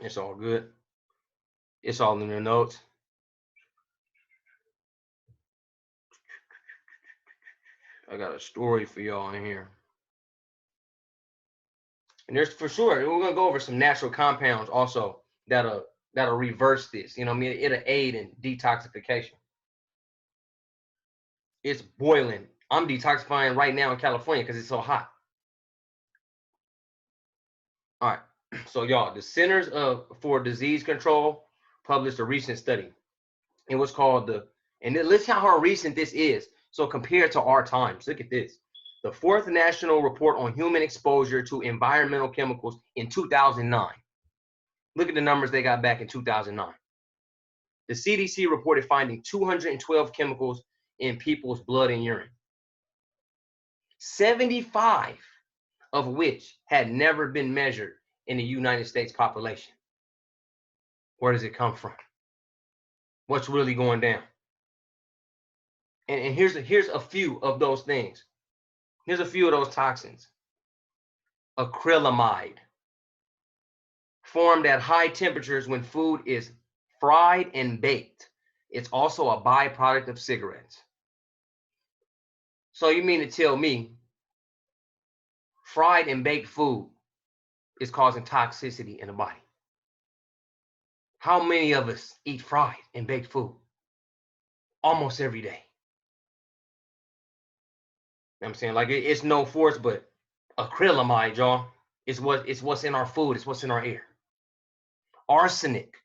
It's all good. It's all in the notes. I got a story for y'all in here. And there's for sure, we're gonna go over some natural compounds also that'll reverse this. You know what I mean? It'll aid in detoxification. It's boiling. I'm detoxifying right now in California because it's so hot. All right. So y'all, the for Disease Control published a recent study. It was called and listen how recent this is. So compared to our times, look at this. The fourth national report on human exposure to environmental chemicals in 2009. Look at the numbers they got back in 2009. The CDC reported finding 212 chemicals in people's blood and urine, 75 of which had never been measured in the United States population. Where does it come from? What's really going down? And here's a few of those things. Here's a few of those toxins. Acrylamide, formed at high temperatures when food is fried and baked. It's also a byproduct of cigarettes. So you mean to tell me fried and baked food is causing toxicity in the body? How many of us eat fried and baked food? Almost every day. You know what I'm saying? Like it's no force, but acrylamide, y'all, it's what's in our food, it's what's in our air. Arsenic,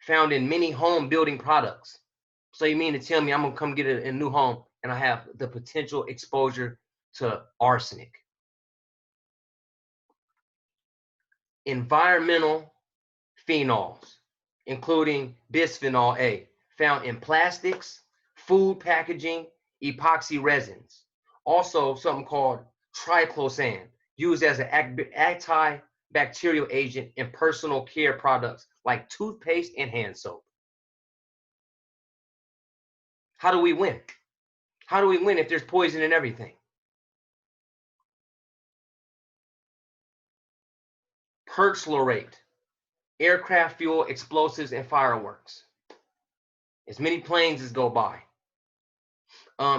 found in many home building products. So you mean to tell me I'm gonna come get a new home and I have the potential exposure to arsenic? Environmental phenols, including bisphenol A, found in plastics, food packaging, epoxy resins. Also something called triclosan, used as an antibacterial agent in personal care products like toothpaste and hand soap. How do we win? How do we win if there's poison in everything? Perchlorate, aircraft fuel, explosives, and fireworks. As many planes as go by.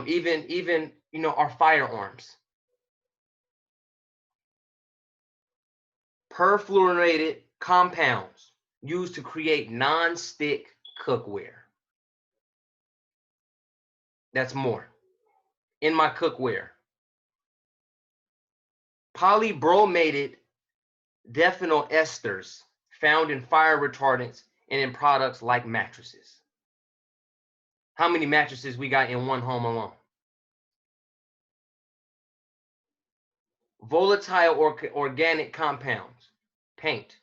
Even our firearms. Perfluorinated compounds used to create non-stick cookware. That's more. In my cookware. Polybromated diphenyl esters found in fire retardants and in products like mattresses. How many mattresses we got in one home alone? Volatile organic compounds, paint,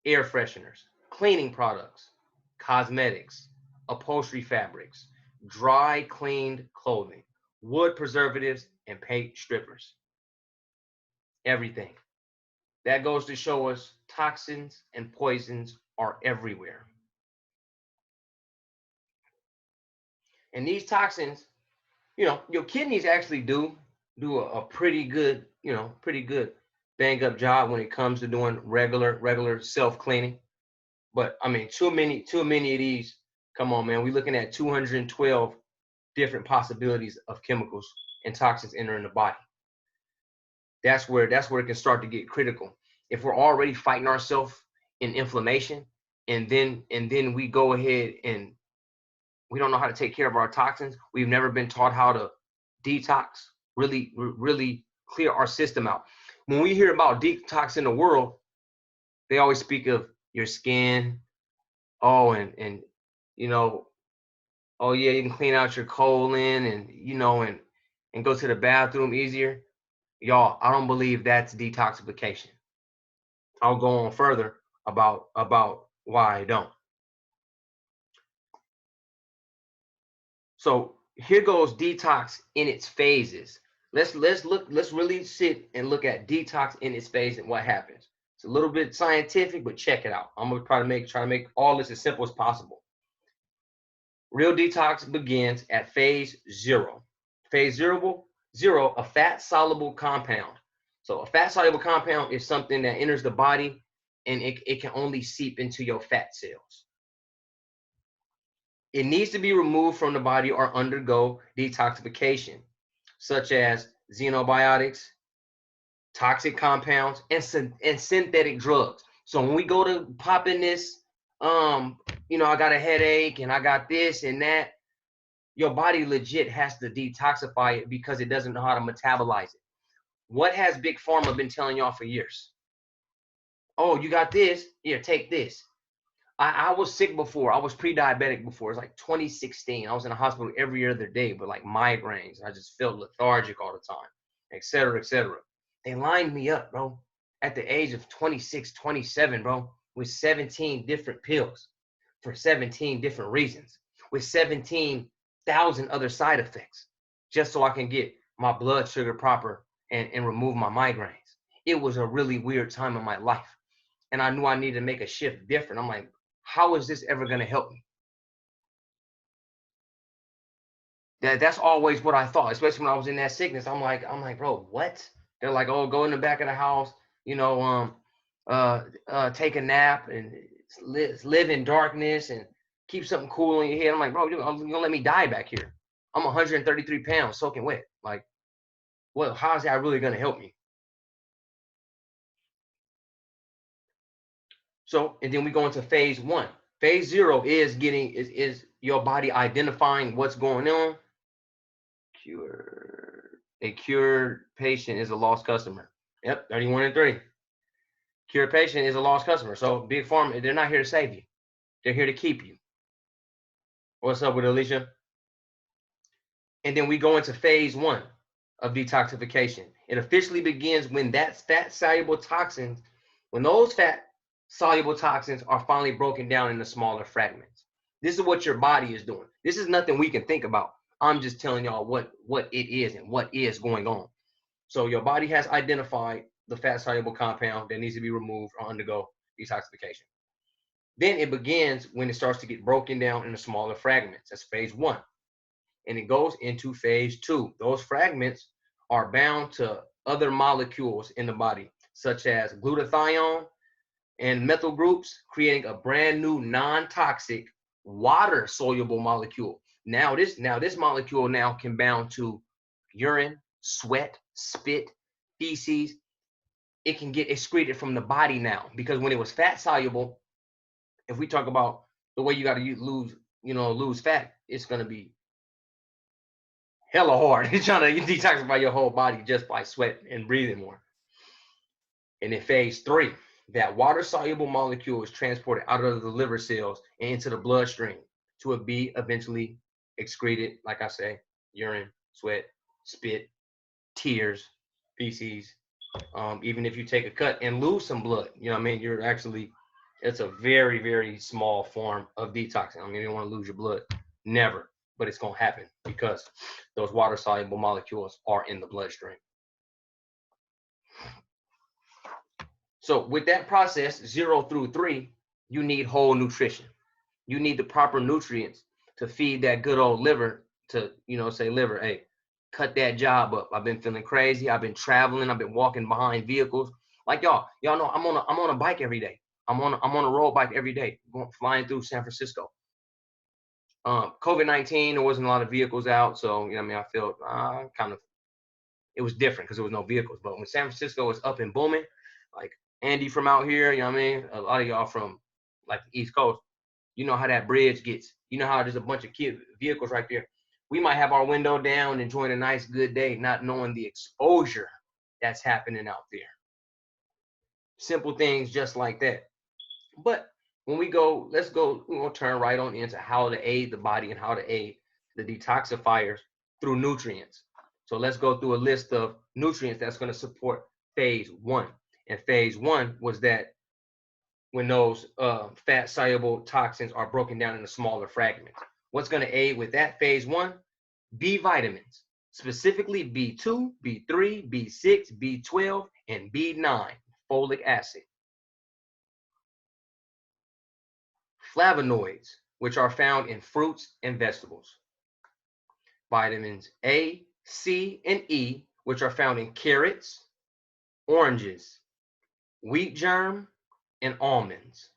air fresheners, cleaning products, cosmetics, upholstery fabrics, dry cleaned clothing, wood preservatives, and paint strippers. Everything. That goes to show us toxins and poisons are everywhere. And these toxins, your kidneys actually do a pretty good, pretty good bang up job when it comes to doing regular self-cleaning. But I mean, too many of these. Come on, man. We're looking at 212 different possibilities of chemicals and toxins entering the body. That's where it can start to get critical. If we're already fighting ourselves in inflammation, and then we go ahead and we don't know how to take care of our toxins. We've never been taught how to detox, really clear our system out. When we hear about detox in the world, they always speak of your skin. Oh, and oh yeah, you can clean out your colon and go to the bathroom easier. Y'all, I don't believe that's detoxification. I'll go on further about why I don't. So here goes detox in its phases. Let's really sit and look at detox in its phase and what happens. It's a little bit scientific, but check it out. I'm gonna try to make all this as simple as possible. Real detox begins at phase 0. Phase 0, a fat soluble compound. So a fat soluble compound is something that enters the body and it can only seep into your fat cells. It needs to be removed from the body or undergo detoxification, such as xenobiotics, toxic compounds, and synthetic drugs. So when we go to pop in this, I got a headache and I got this and that, your body legit has to detoxify it because it doesn't know how to metabolize it. What has Big Pharma been telling y'all for years? Oh, you got this? Here, take this. I was sick before. I was pre-diabetic before. It's like 2016. I was in the hospital every other day with like migraines. I just felt lethargic all the time, et cetera, et cetera. They lined me up, bro, at the age of 26, 27, bro, with 17 different pills for 17 different reasons, with 17,000 other side effects, just so I can get my blood sugar proper and remove my migraines. It was a really weird time in my life. And I knew I needed to make a shift different. I'm like, how is this ever going to help me? That's always what I thought, especially when I was in that sickness. I'm like, bro, what? They're like, oh, go in the back of the house, take a nap and live in darkness and keep something cool in your head. I'm like, bro, you're gonna let me die back here. I'm 133 pounds soaking wet. Like, well, how is that really gonna help me? So, and then we go into phase 1. Phase 0 is your body identifying what's going on. A cured patient is a lost customer. Yep, 31 and 3. Cured patient is a lost customer. So Big Pharma, they're not here to save you. They're here to keep you. What's up with Alicia? And then we go into phase 1 of detoxification. It officially begins when that fat-soluble toxins, when those fat-soluble toxins are finally broken down into smaller fragments. This is what your body is doing. This is nothing we can think about. I'm just telling y'all what it is and what is going on. So your body has identified the fat-soluble compound that needs to be removed or undergo detoxification. Then it begins when it starts to get broken down into smaller fragments. That's phase 1. And it goes into phase 2. Those fragments are bound to other molecules in the body, such as glutathione and methyl groups, creating a brand new non-toxic water-soluble molecule. Now this molecule now can bound to urine, sweat, spit, feces. It can get excreted from the body now, because when it was fat soluble, if we talk about the way you got to lose fat, it's going to be hella hard. It's trying to detoxify your whole body just by sweat and breathing more. And in phase 3, that water-soluble molecule is transported out of the liver cells and into the bloodstream to be eventually excreted, like I say, urine, sweat, spit, tears, feces. Even if you take a cut and lose some blood, it's a very, very small form of detoxing. I mean, you don't want to lose your blood, never, but it's going to happen because those water-soluble molecules are in the bloodstream. So with that process, 0 through 3, you need whole nutrition. You need the proper nutrients to feed that good old liver to, say, liver, hey, cut that job up. I've been feeling crazy. I've been traveling. I've been walking behind vehicles. Like y'all know I'm on a bike every day. I'm on a road bike every day, flying through San Francisco. COVID-19, there wasn't a lot of vehicles out, so I felt it was different because there was no vehicles. But when San Francisco was up and booming, like Andy from out here, a lot of y'all from like the East Coast, you know how that bridge gets. You know how there's a bunch of vehicles right there. We might have our window down, enjoying a nice, good day, not knowing the exposure that's happening out there. Simple things just like that. But when we're going to turn right on into how to aid the body and how to aid the detoxifiers through nutrients. So let's go through a list of nutrients that's going to support phase 1. And phase 1 was that when those fat-soluble toxins are broken down into smaller fragments. What's going to aid with that phase 1? B vitamins, specifically B2, B3, B6, B12, and B9, folic acid. Flavonoids, which are found in fruits and vegetables. Vitamins A, C, and E, which are found in carrots, oranges, wheat germ, and almonds.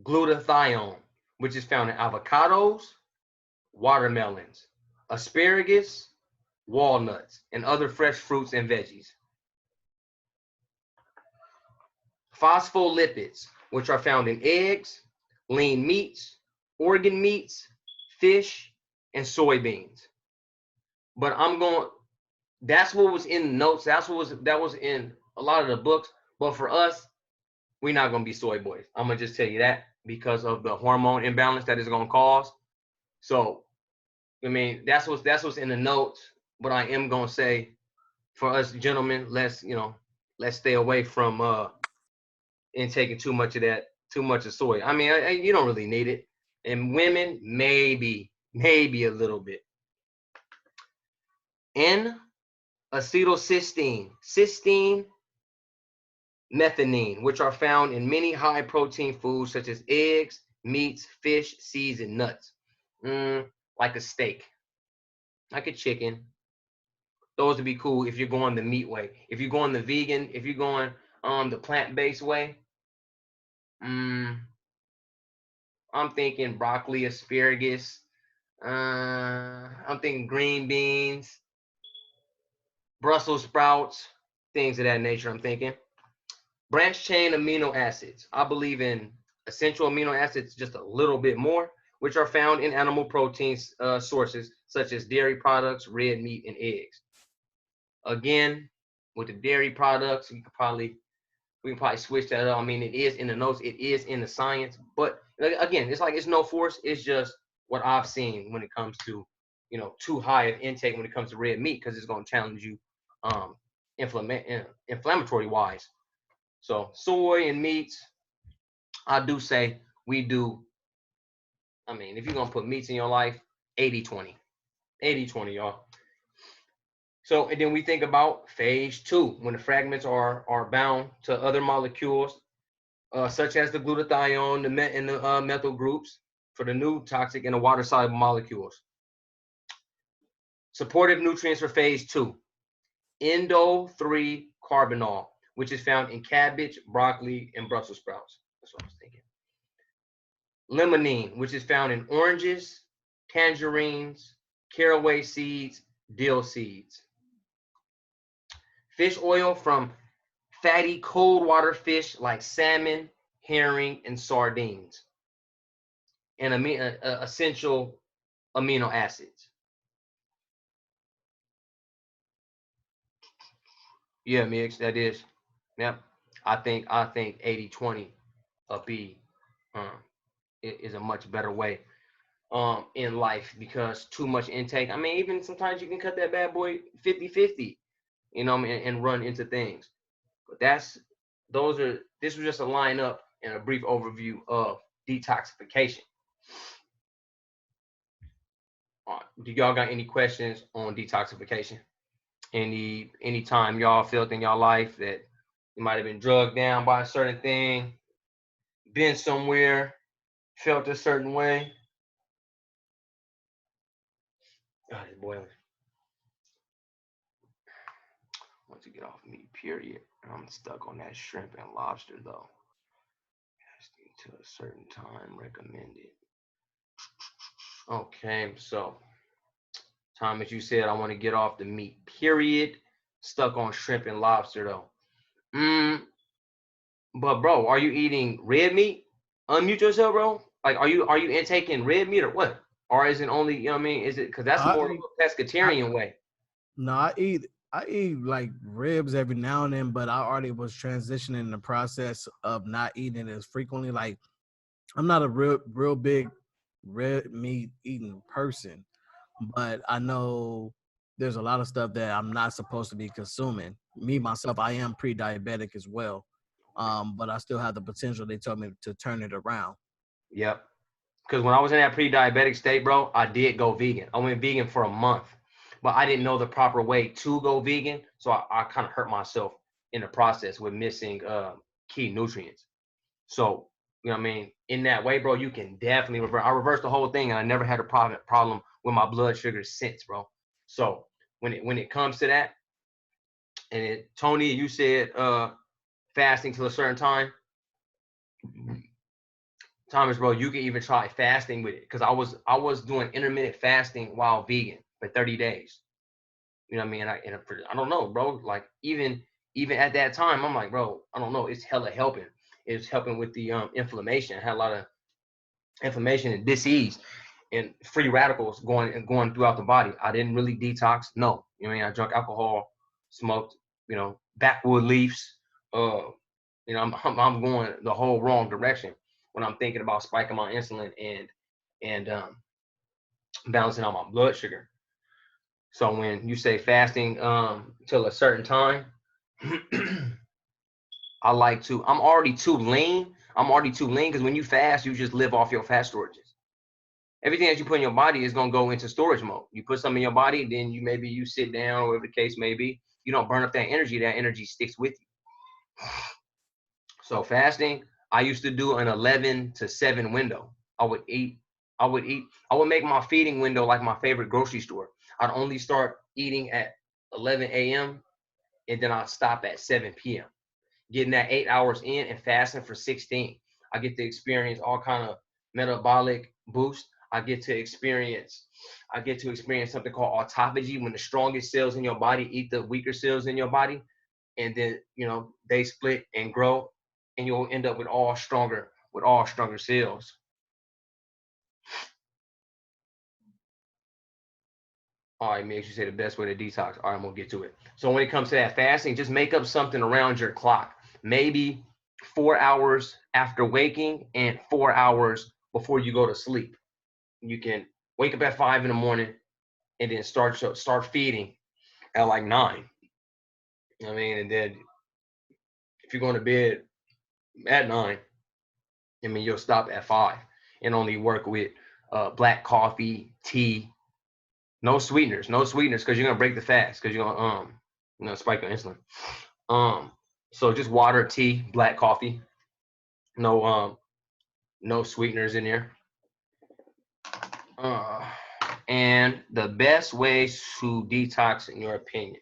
Glutathione, which is found in avocados, watermelons, asparagus, walnuts, and other fresh fruits and veggies. Phospholipids, which are found in eggs, lean meats, organ meats, fish, and soybeans. But that's what was in the notes. That was in a lot of the books. But for us, we're not gonna be soy boys. I'm gonna just tell you that because of the hormone imbalance that it's gonna cause. So, I mean, that's what's in the notes. But I am gonna say, for us gentlemen, let's stay away from intaking too much of that, too much of soy. I mean, you don't really need it. And women, maybe a little bit. N-acetylcysteine, cysteine, methionine, which are found in many high protein foods such as eggs, meats, fish, seeds, and nuts. Like a steak, like a chicken. Those would be cool if you're going the meat way. If you're going the vegan, if you're going the plant-based way, I'm thinking broccoli, asparagus. I'm thinking green beans, Brussels sprouts, things of that nature. I'm thinking branch chain amino acids. I believe in essential amino acids just a little bit more, which are found in animal proteins sources such as dairy products, red meat, and eggs. Again, with the dairy products, we can probably switch that up. I mean, it is in the notes, it is in the science, but again, it's like it's no force. It's just what I've seen when it comes to, too high of intake when it comes to red meat because it's going to challenge you, inflammatory wise. So soy and meats, I do say we do. I mean, if you're gonna put meats in your life, 80-20. 80-20, y'all. So, and then we think about phase 2, when the fragments are bound to other molecules, such as the glutathione, and the methyl groups for the new toxic and the water-soluble molecules. Supportive nutrients for phase 2, endo-3-carbinol, which is found in cabbage, broccoli, and Brussels sprouts. That's what I was thinking. Limonene, which is found in oranges, tangerines, caraway seeds, dill seeds. Fish oil from fatty cold water fish like salmon, herring, and sardines. And essential amino acids. Yeah, Mix, that is. Yep. I think 80-20 be is a much better way in life, because too much intake. I mean, even sometimes you can cut that bad boy 50-50, and run into things. But this was just a lineup and a brief overview of detoxification. Do y'all got any questions on detoxification? Any time y'all felt in y'all life that you might have been drugged down by a certain thing, been somewhere, felt a certain way? God, it's boiling. Once you get off meat, period. I'm stuck on that shrimp and lobster though. To a certain time recommended. Okay, so Thomas, you said I want to get off the meat, period. Stuck on shrimp and lobster though. But bro, are you eating red meat? Unmute yourself, bro. Like, are you intaking red meat or what? Or is it only, you know what I mean? Is it because that's more of a pescatarian way? No, I eat like ribs every now and then, but I already was transitioning in the process of not eating it as frequently. Like, I'm not a real big red meat eating person, but I know there's a lot of stuff that I'm not supposed to be consuming. Me myself, I am pre-diabetic as well, but I still have the potential. They told me to turn it around. Yep. Because when I was in that pre-diabetic state, bro, I did go vegan. I went vegan for a month, but I didn't know the proper way to go vegan, so I kind of hurt myself in the process with missing key nutrients. So, you know what I mean? In that way, bro, you can definitely reverse. I reversed the whole thing, and I never had a problem with my blood sugar since, bro. So when it comes to that, and Tony, you said fasting till a certain time. Thomas, bro, you can even try fasting with it because I was doing intermittent fasting while vegan for 30 days. You know what I mean? I don't know, bro. Like even at that time, I'm like, bro, I don't know. It's hella helping. It's helping with the inflammation. I had a lot of inflammation and disease and free radicals going throughout the body. I didn't really detox. No, you know what I mean? I drank alcohol, smoked, backwood leaves. I'm going the whole wrong direction when I'm thinking about spiking my insulin and balancing out my blood sugar. So when you say fasting till a certain time, I'm already too lean. I'm already too lean because when you fast, you just live off your fat storages. Everything that you put in your body is gonna go into storage mode. You put something in your body, then you sit down, or whatever the case may be. You don't burn up that energy sticks with you. So fasting, I used to do an 11 to 7 window. I would make my feeding window like my favorite grocery store. I'd only start eating at 11 a.m. and then I'd stop at 7 p.m. Getting that 8 hours in and fasting for 16. I get to experience all kind of metabolic boost. I get to experience something called autophagy, when the strongest cells in your body eat the weaker cells in your body, and then they split and grow, and you'll end up with all stronger cells. All right, makes you say the best way to detox. All right, I'm gonna get to it. So when it comes to that fasting, just make up something around your clock. Maybe 4 hours after waking and 4 hours before you go to sleep. You can wake up at 5 in the morning and then start feeding at like 9. I mean, and then if you're going to bed at 9, I mean, you'll stop at 5 and only work with black coffee, tea, no sweeteners, because you're gonna break the fast, because you're gonna spike your insulin. So just water, tea, black coffee, no sweeteners in there. And the best ways to detox, in your opinion.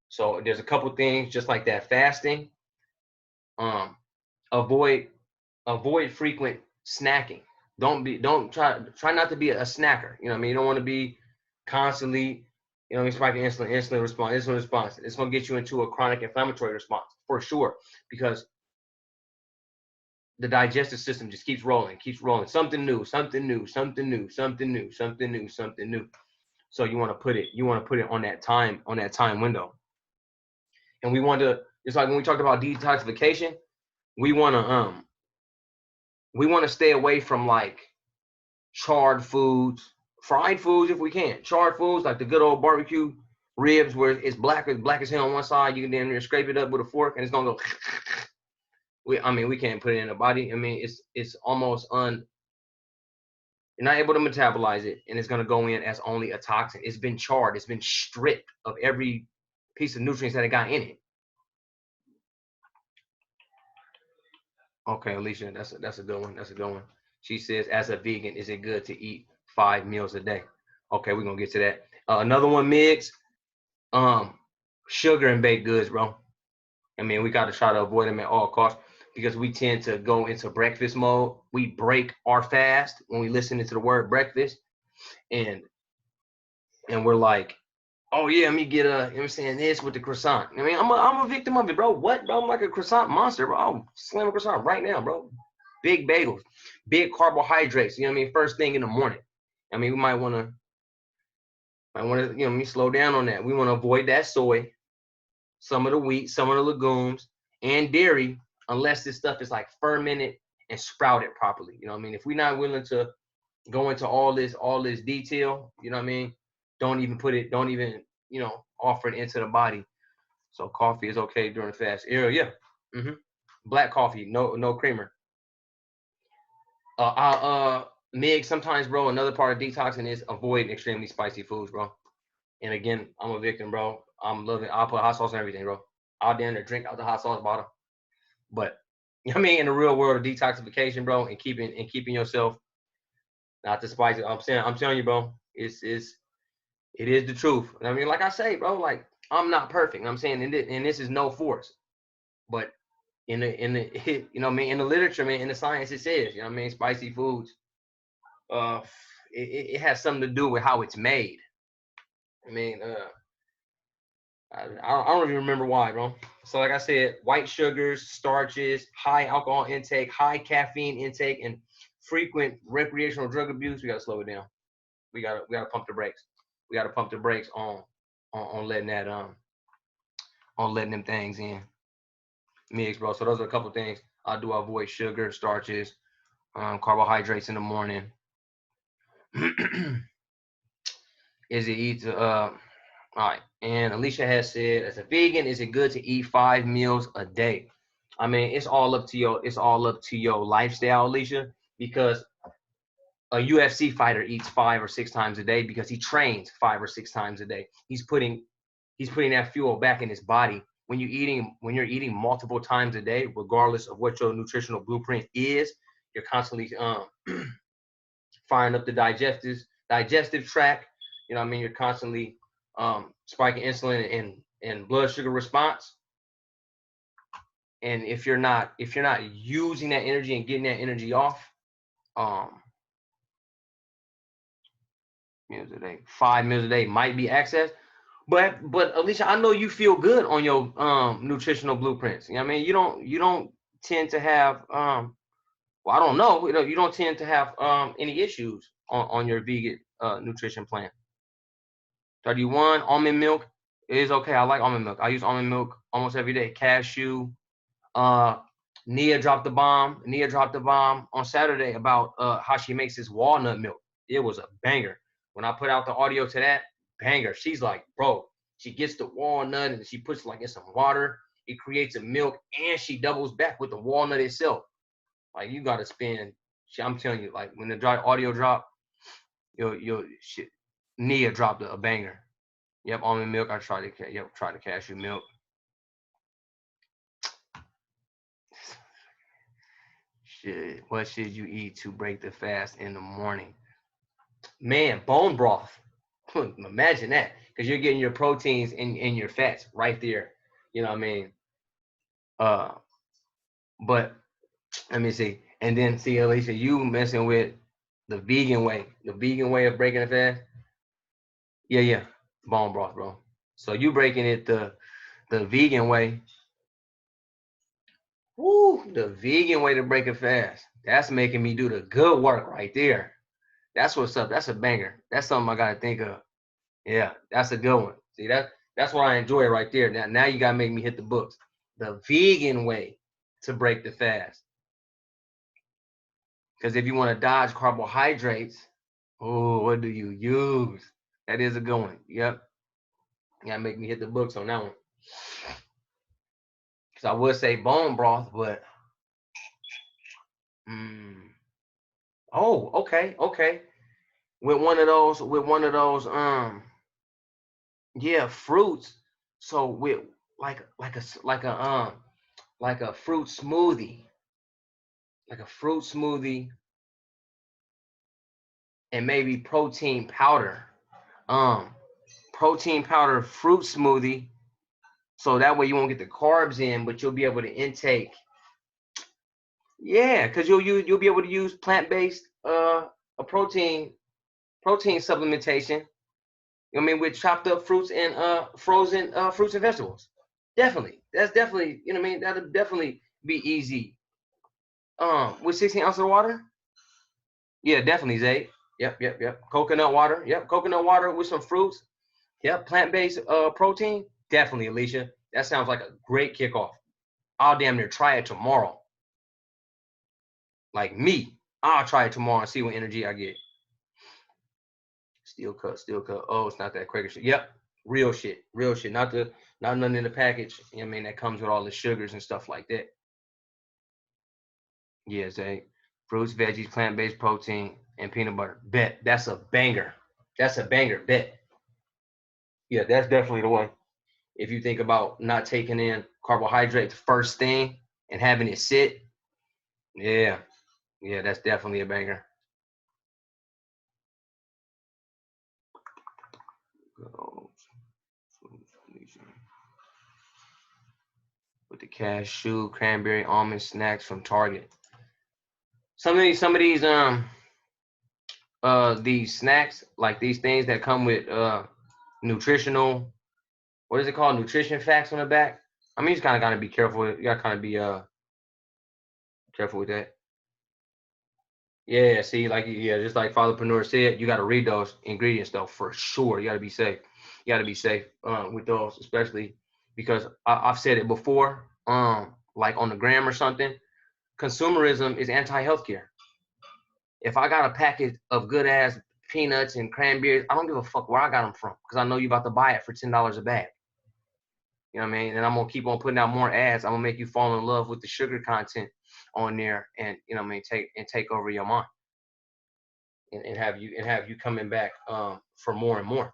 So there's a couple things just like that. Fasting. Avoid frequent snacking. Don't try not to be a snacker. You know what I mean? You don't want to be constantly, spiking insulin response. It's gonna get you into a chronic inflammatory response for sure, because the digestive system just keeps rolling. Something new. So you want to put it on that time window. And we want to, it's like when we talked about detoxification, we want to stay away from like charred foods, fried foods if we can. Charred foods like the good old barbecue ribs where it's black as hell on one side. You can then scrape it up with a fork and it's gonna go. We can't put it in the body. I mean, it's almost you're not able to metabolize it, and it's gonna go in as only a toxin. It's been charred. It's been stripped of every piece of nutrients that it got in it. Okay, Alicia, that's a good one. She says, as a vegan, is it good to eat 5 meals a day? Okay, we're gonna get to that. Another one, Migs, sugar and baked goods, bro. I mean, we got to try to avoid them at all costs, because we tend to go into breakfast mode. We break our fast when we listen to the word breakfast, and we're like, oh yeah, let me get this with the croissant. I mean, I'm a victim of it, bro. What, bro? I'm like a croissant monster, bro. I'll slam a croissant right now, bro. Big bagels, big carbohydrates. You know what I mean? First thing in the morning. I mean, we might want to, slow down on that. We want to avoid that soy, some of the wheat, some of the legumes, and dairy, unless this stuff is like fermented and sprouted properly. You know what I mean? If we're not willing to go into all this detail, you know what I mean? Don't even offer it into the body. So coffee is okay during the fast. Yeah. Mm-hmm. Black coffee, no creamer. Mig, sometimes, bro, another part of detoxing is avoid extremely spicy foods, bro. And again, I'm a victim, bro. I'm loving. I'll put hot sauce on everything, bro. I'll down there drink out the hot sauce bottle. But I mean, in the real world of detoxification, bro, and keeping yourself not too spicy. I'm telling you, bro, it is the truth. I mean, like I say, bro, like I'm not perfect. I'm saying, and this is no force, but you know what I mean, in the literature, man, in the science, it says, you know what I mean, spicy foods, uh, it has something to do with how it's made. I mean, I don't even remember why, bro. So like I said, white sugars, starches, high alcohol intake, high caffeine intake, and frequent recreational drug abuse. We gotta slow it down. We gotta pump the brakes. We gotta pump the brakes on letting that on letting them things in mix, bro. So those are a couple things I do. Avoid sugar, starches, carbohydrates in the morning. Is it eat all right. And Alicia has said, as a vegan, is it good to eat 5 meals a day? I mean, it's all up to your lifestyle, Alicia, because a UFC fighter eats 5 or 6 times a day because he trains 5 or 6 times a day. He's putting that fuel back in his body. When you're eating multiple times a day, regardless of what your nutritional blueprint is, you're constantly firing up the digestive tract. You know what I mean? You're constantly spiking insulin and blood sugar response. And if you're not using that energy and getting that energy off, um, meals a day, 5 meals a day might be excess. But Alicia, I know you feel good on your nutritional blueprints. You know what I mean? You don't tend to have well, I don't know, you don't tend to have any issues on your vegan nutrition plan. 31 almond milk is okay. I like almond milk. I use almond milk almost every day. Cashew. Uh, Nia dropped the bomb. Nia dropped the bomb on Saturday about how she makes this walnut milk. It was a banger. When I put out the audio to that, banger. She's like, bro, she gets the walnut and she puts like in some water. It creates a milk and she doubles back with the walnut itself. Like you gotta spend. I'm telling you, like when the audio drop, you'll shit. Nia dropped a banger. Yep, almond milk. I tried it. Yep, tried the cashew milk. What should you eat to break the fast in the morning? Man, bone broth. Imagine that, because you're getting your proteins and your fats right there. You know what I mean? Uh, but let me see. And then see, Alicia, you messing with the vegan way of breaking the fast. Yeah, yeah, bone broth, bro. So you breaking it the vegan way. Woo, the vegan way to break a fast. That's making me do the good work right there. That's what's up. That's a banger. That's something I gotta think of. Yeah, that's a good one. See that's what I enjoy right there. Now you gotta make me hit the books. The vegan way to break the fast. Because if you want to dodge carbohydrates, oh, what do you use? That is a good one. Yep. You gotta make me hit the books on that one. Because I would say bone broth, but mm, oh, okay. With one of those, yeah, fruits. So with like a fruit smoothie, like a fruit smoothie, and maybe Um, protein powder fruit smoothie. So that way you won't get the carbs in, but you'll be able to intake. Yeah, because you'll be able to use plant-based a protein supplementation. You know what I mean, with chopped up fruits and frozen fruits and vegetables. Definitely. That's definitely, you know what I mean? That'll definitely be easy. With 16 ounces of water? Yeah, definitely, Zay. Yep. Coconut water. Yep, coconut water with some fruits. Yep, plant-based protein. Definitely, Alicia. That sounds like a great kickoff. I'll damn near try it tomorrow. Like me, I'll try it tomorrow and see what energy I get. Steel cut. Oh, it's not that Quaker shit. Yep, real shit. Not nothing in the package. You know what I mean, that comes with all the sugars and stuff like that. Yeah, Zay. Fruits, veggies, plant-based protein, and peanut butter. Bet. That's a banger. That's a banger. Bet. Yeah, that's definitely the one. If you think about not taking in carbohydrates first thing and having it sit, yeah, that's definitely a banger. with the cashew, cranberry, almond snacks from Target. Some of these snacks, like these things that come with nutritional, what is it called? Nutrition facts on the back. I mean, you just kind of gotta be careful. You gotta kind of be careful with that. Yeah, see, like yeah, just like Fatherpreneur said, you got to read those ingredients though for sure. You got to be safe. You got to be safe with those, especially because I've said it before. Like on the gram or something, consumerism is anti-healthcare. If I got a packet of good ass peanuts and cranberries, I don't give a fuck where I got them from because I know you about to buy it for $10 a bag. You know what I mean? And I'm gonna keep on putting out more ads. I'm gonna make you fall in love with the sugar content on there, and you know what I mean, take over your mind. And have you coming back for more and more.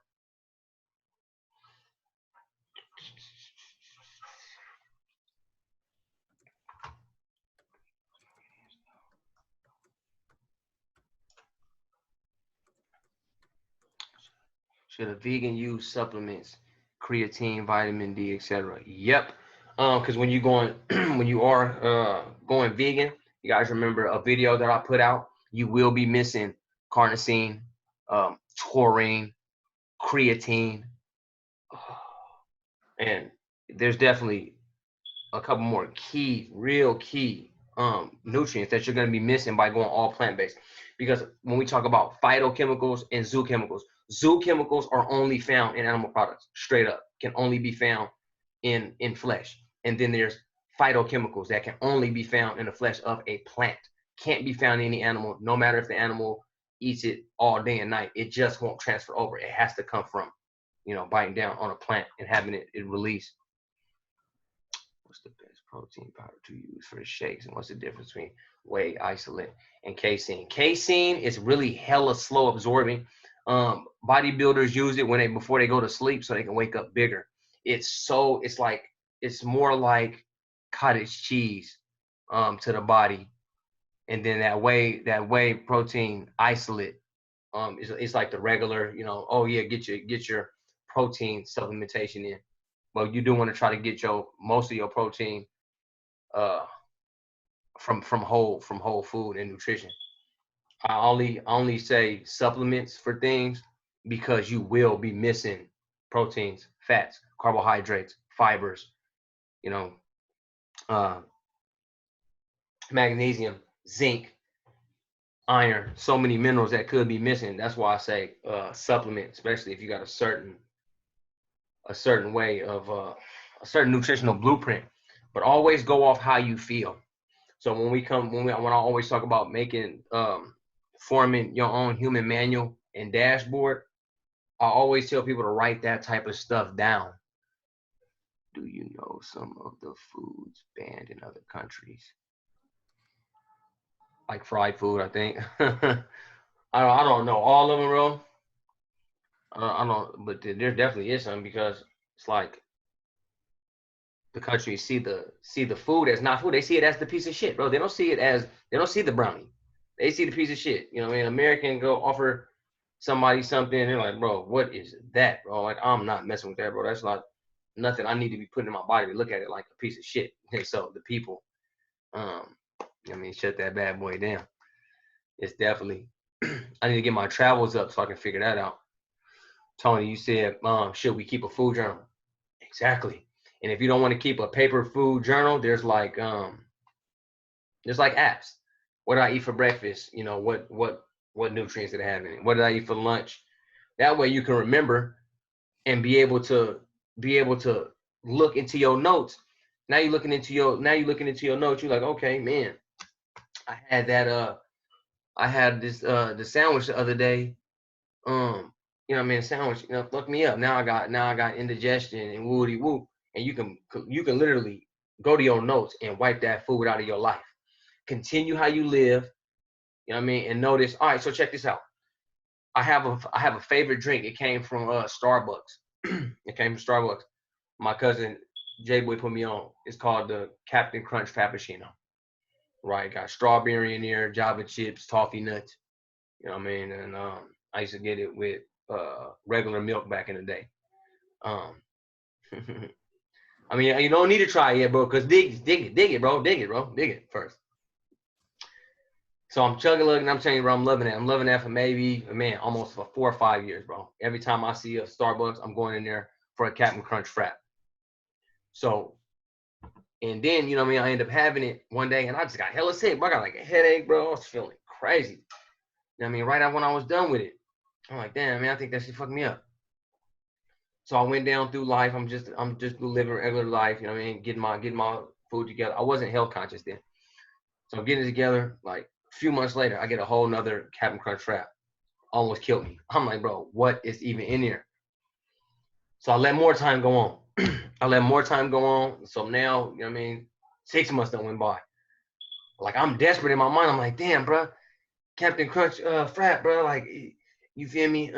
Should a vegan use supplements, creatine, vitamin D, etc.? Yep. Because when you going when you are going vegan, you guys remember a video that I put out. You will be missing carnosine, taurine, creatine, and there's definitely a couple more real key nutrients that you're going to be missing by going all plant-based. Because when we talk about phytochemicals and zoo chemicals are only found in animal products, straight up, can only be found in flesh. And then there's phytochemicals that can only be found in the flesh of a plant. Can't be found in any animal, no matter if the animal eats it all day and night. It just won't transfer over. It has to come from, biting down on a plant and having it release. What's the best protein powder to use for the shakes? And what's the difference between whey isolate and casein? Casein is really hella slow absorbing. Bodybuilders use it before they go to sleep so they can wake up bigger. It's more like cottage cheese to the body. And then that whey protein isolate it's like the regular, oh yeah, get your protein supplementation in. But you do want to try to get most of your protein from whole food and nutrition. I only say supplements for things because you will be missing proteins, fats, carbohydrates, fibers, uh, magnesium, zinc, iron, so many minerals that could be missing. That's why I say supplement, especially if you got a certain way of a certain nutritional blueprint. But always go off how you feel. So when I always talk about forming your own human manual and dashboard, I always tell people to write that type of stuff down. Do you know some of the foods banned in other countries? Like fried food, I think. I don't know all of them, bro. I don't, but there definitely is some because it's like the country see the food as not food. They see it as the piece of shit, bro. They don't see the brownie. They see the piece of shit. You know what I mean? American go offer somebody something, and they're like, bro, what is that, bro? Like, I'm not messing with that, bro. That's not nothing I need to be putting in my body to look at it like a piece of shit. And so the people, shut that bad boy down. It's definitely I need to get my travels up so I can figure that out. Tony, you said, should we keep a food journal? Exactly. And if you don't want to keep a paper food journal, there's like apps. What did I eat for breakfast? What nutrients did I have in it? What did I eat for lunch? That way you can remember and be able to look into your notes. Now you're looking into your notes. You're like, okay, man, I had that I had this the sandwich the other day. Sandwich, fuck me up. Now I got indigestion and woody woo. And you can literally go to your notes and wipe that food out of your life. Continue how you live, and notice, all right, so check this out. I have a favorite drink. It came from Starbucks. It came from Starbucks. My cousin J-Boy put me on. It's called the Captain Crunch Frappuccino. Right, got strawberry in there, Java chips, toffee nuts. And I used to get it with regular milk back in the day. I mean, you don't need to try it yet, bro, because dig it, bro. Dig it first. So I'm chugging, looking. I'm telling you, bro, I'm loving it. I'm loving that for maybe, man, almost for 4 or 5 years, bro. Every time I see a Starbucks, I'm going in there for a Captain Crunch frap. So, and then, you know what I mean, I end up having it one day, and I just got hella sick, bro. I got like a headache, bro. I was feeling crazy. You know what I mean? Right after when I was done with it, I'm like, damn, man, I think that shit fucked me up. So I went down through life. I'm just living regular life. You know what I mean? Getting my food together. I wasn't health conscious then. So I'm getting it together. Like a few months later, I get a whole nother Captain Crunch frap. Almost killed me. I'm like, bro, what is even in there? So I let more time go on. I let more time go on. So now, you know what I mean? 6 months done went by. Like I'm desperate in my mind. I'm like, damn, bro, Captain Crunch frap, bro. Like, you feel me?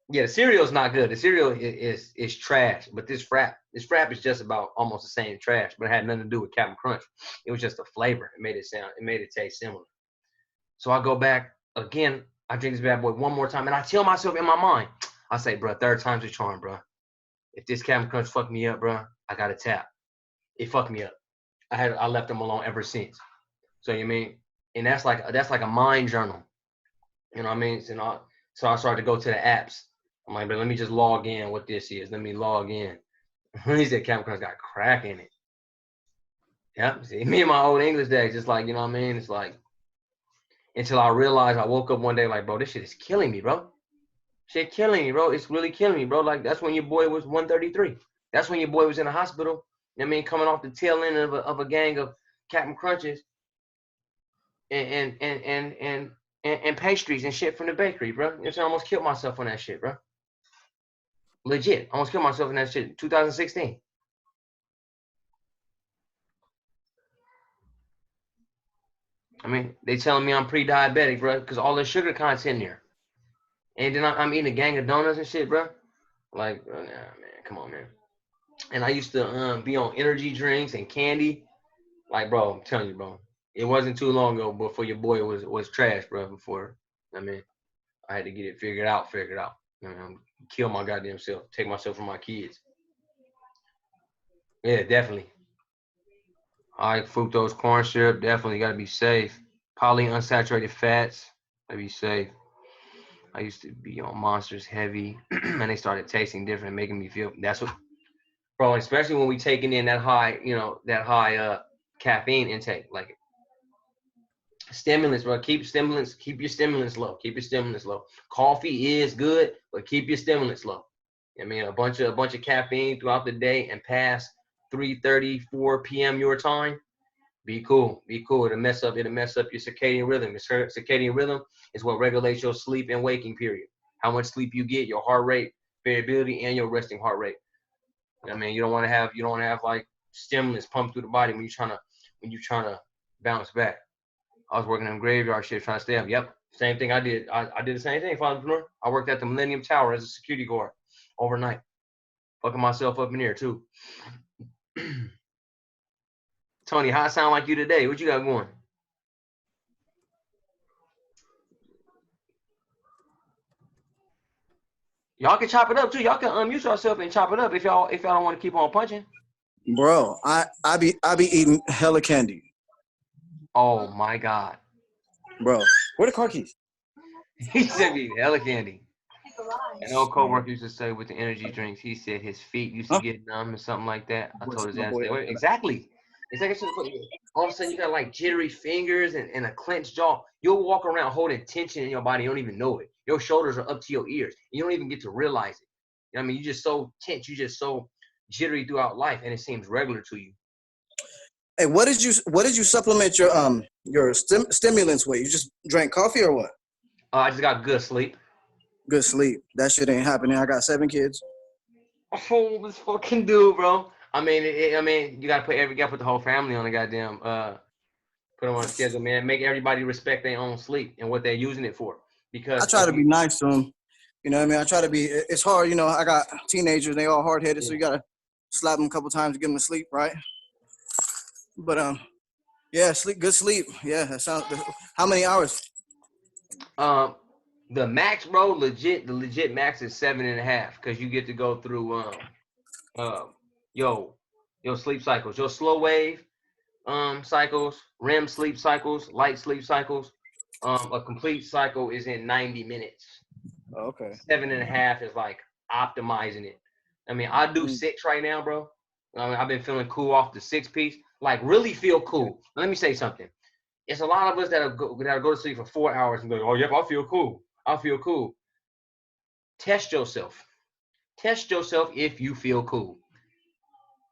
Yeah, the cereal's not good. The cereal is trash. But this frap is just about almost the same trash, but it had nothing to do with Captain Crunch. It was just the flavor. It made it taste similar. So I go back again. I drink this bad boy one more time, and I tell myself in my mind, I say, bro, third time's a charm, bro. If this Captain Crunch fucked me up, bro, I got to tap. It fucked me up. I left them alone ever since. So you mean, and that's like a mind journal. You know what I mean? So I started to go to the apps. I'm like, but let me just log in what this is. Let me log in. He said Captain Crunch got crack in it. Yep. See, me and my old English days, just like, you know what I mean? It's like, until I realized, I woke up one day like, bro, this shit is killing me, bro. Shit killing me, bro. It's really killing me, bro. Like, that's when your boy was 133. That's when your boy was in the hospital. You know what I mean? Coming off the tail end of a gang of Captain Crunches and pastries and shit from the bakery, bro. You know what I'm saying? I almost killed myself on that shit, bro. Legit. I almost killed myself in that shit. 2016. I mean, they telling me I'm pre-diabetic, bro, because all the sugar content in there. And then I'm eating a gang of donuts and shit, bro. Like, nah, man, come on, man. And I used to be on energy drinks and candy. Like, bro, I'm telling you, bro, it wasn't too long ago before your boy was trash, bro. Before, I mean, I had to get it figured out. You know, kill my goddamn self, take myself from my kids. Yeah, definitely. High fructose corn syrup, definitely got to be safe. Polyunsaturated fats, gotta be safe. I used to be on Monsters heavy, and they started tasting different, making me feel. That's what, bro. Especially when we taking in that high, that high caffeine intake, like stimulants, bro. Keep your stimulants low. Keep your stimulants low. Coffee is good, but keep your stimulants low. I mean, a bunch of caffeine throughout the day and past 3:30, 4 p.m. your time. Be cool. It'll mess up your circadian rhythm. Your circadian rhythm is what regulates your sleep and waking period. How much sleep you get, your heart rate variability, and your resting heart rate. I mean, you don't want to have like stimulants pumped through the body when you're trying to bounce back. I was working in graveyard shit trying to stay up. Yep, same thing I did. I did the same thing, Father. I worked at the Millennium Tower as a security guard overnight. Fucking myself up in here too. Tony, how I sound like you today? What you got going? Y'all can chop it up too. Y'all can unmute yourself and chop it up if y'all don't want to keep on punching. Bro, I be eating hella candy. Oh my God. Bro, where the car keys? He said be hella candy. An old coworker used to say with the energy drinks, he said his feet used to get numb or something like that. I told his ass, exactly. All of a sudden you got like jittery fingers and a clenched jaw. You'll walk around holding tension in your body. You don't even know it. Your shoulders are up to your ears. You don't even get to realize it. You know what I mean? You're just so tense. You're just so jittery throughout life, and it seems regular to you. Hey, what did you supplement your stimulants with? You just drank coffee or what? I just got good sleep. Good sleep. That shit ain't happening. I got 7 kids. Oh, this fucking dude, bro. I mean, you gotta put the whole family on the goddamn put them on a schedule, man. Make everybody respect their own sleep and what they're using it for. Because I try to be nice to them. You know what I mean? I try to be. It's hard, you know. I got teenagers. They all hard headed, so you gotta slap them a couple times to get them to sleep, right? But yeah, good sleep. Yeah, that sounds. How many hours? The max, bro, the legit max is 7.5 because you get to go through Your sleep cycles, your slow wave cycles, REM sleep cycles, light sleep cycles. A complete cycle is in 90 minutes. Okay. 7.5 is like optimizing it. I mean, I do Mm. 6 right now, bro. I mean, I've been feeling cool off the 6 piece. Like really feel cool. Let me say something. It's a lot of us that go to sleep for 4 hours and go, oh, yep, I feel cool. I feel cool. Test yourself. Test yourself if you feel cool.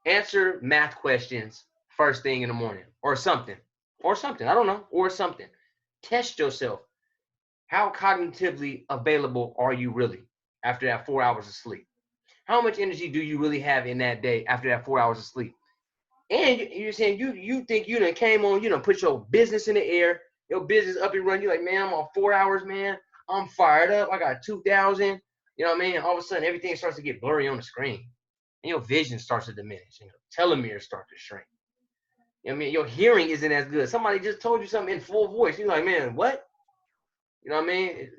Answer math questions first thing in the morning or something. Or something. I don't know. Or something. Test yourself. How cognitively available are you really after that 4 hours of sleep? How much energy do you really have in that day after that 4 hours of sleep? And you're saying you think you done came on, you done put your business in the air, your business up and running. You're like, man, I'm on 4 hours, man. I'm fired up. I got 2,000. You know what I mean? All of a sudden, everything starts to get blurry on the screen. And your vision starts to diminish. And your telomeres start to shrink. You know what I mean? Your hearing isn't as good. Somebody just told you something in full voice. You're like, man, what? You know what I mean?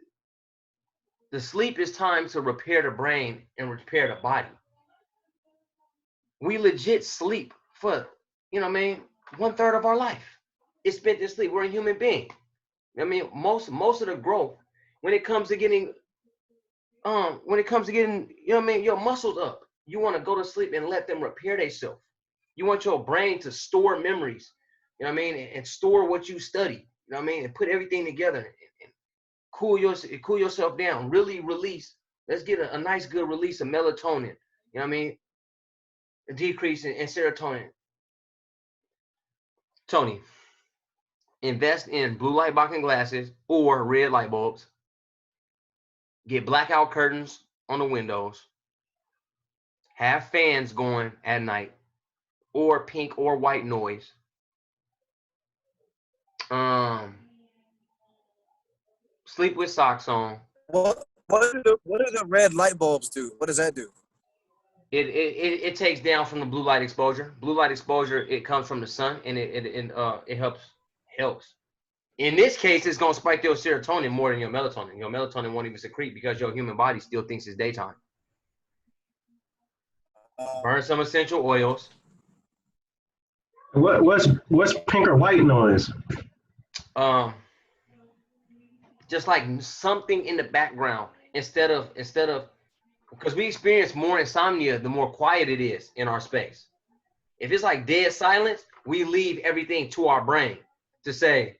The sleep is time to repair the brain and repair the body. We legit sleep for, you know what I mean, 1/3 of our life. It's spent in sleep. We're a human being. I mean, most of the growth when it comes to getting, you know what I mean, your muscles up. You want to go to sleep and let them repair themselves. You want your brain to store memories, you know what I mean, and store what you study, you know what I mean, and put everything together and cool yourself down. Really release. Let's get a nice good release of melatonin. You know what I mean? A decrease in serotonin. Tony, invest in blue light blocking glasses or red light bulbs. Get blackout curtains on the windows. Have fans going at night or pink or white noise. Sleep with socks on. What do the red light bulbs do? What does that do? It takes down from the blue light exposure. Blue light exposure, it comes from the sun and it helps. In this case, it's gonna spike your serotonin more than your melatonin. Your melatonin won't even secrete because your human body still thinks it's daytime. Burn some essential oils. What's pink or white noise? Just like something in the background instead of because we experience more insomnia the more quiet it is in our space. If it's like dead silence, we leave everything to our brain to say,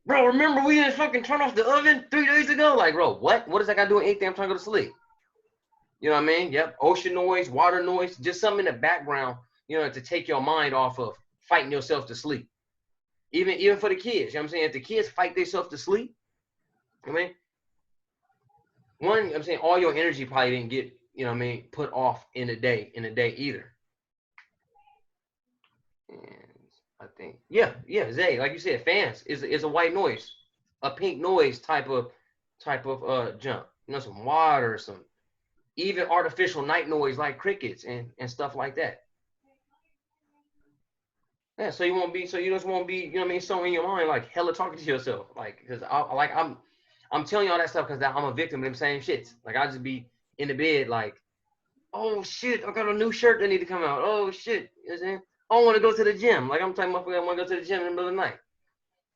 bro, remember we didn't fucking turn off the oven 3 days ago? Like, bro, what does that got to do with anything? I'm trying to go to sleep. You know what I mean? Yep. Ocean noise, water noise, just something in the background, you know, to take your mind off of fighting yourself to sleep. Even for the kids, you know what I'm saying? If the kids fight themselves to sleep, I mean, I'm saying all your energy probably didn't get, you know what I mean, put off in a day either. And I think, yeah, Zay, like you said, fans is a white noise, a pink noise type of jump. You know, some water, some even artificial night noise like crickets and stuff like that. Yeah, so you just won't be, you know what I mean, so in your mind, like hella talking to yourself, like, because I'm telling you all that stuff because I'm a victim of them same shits. Like I just be in the bed like, oh shit, I got a new shirt that need to come out. Oh shit, you know what I'm saying? I don't want to go to the gym. Like I'm talking about, I want to go to the gym in the middle of the night.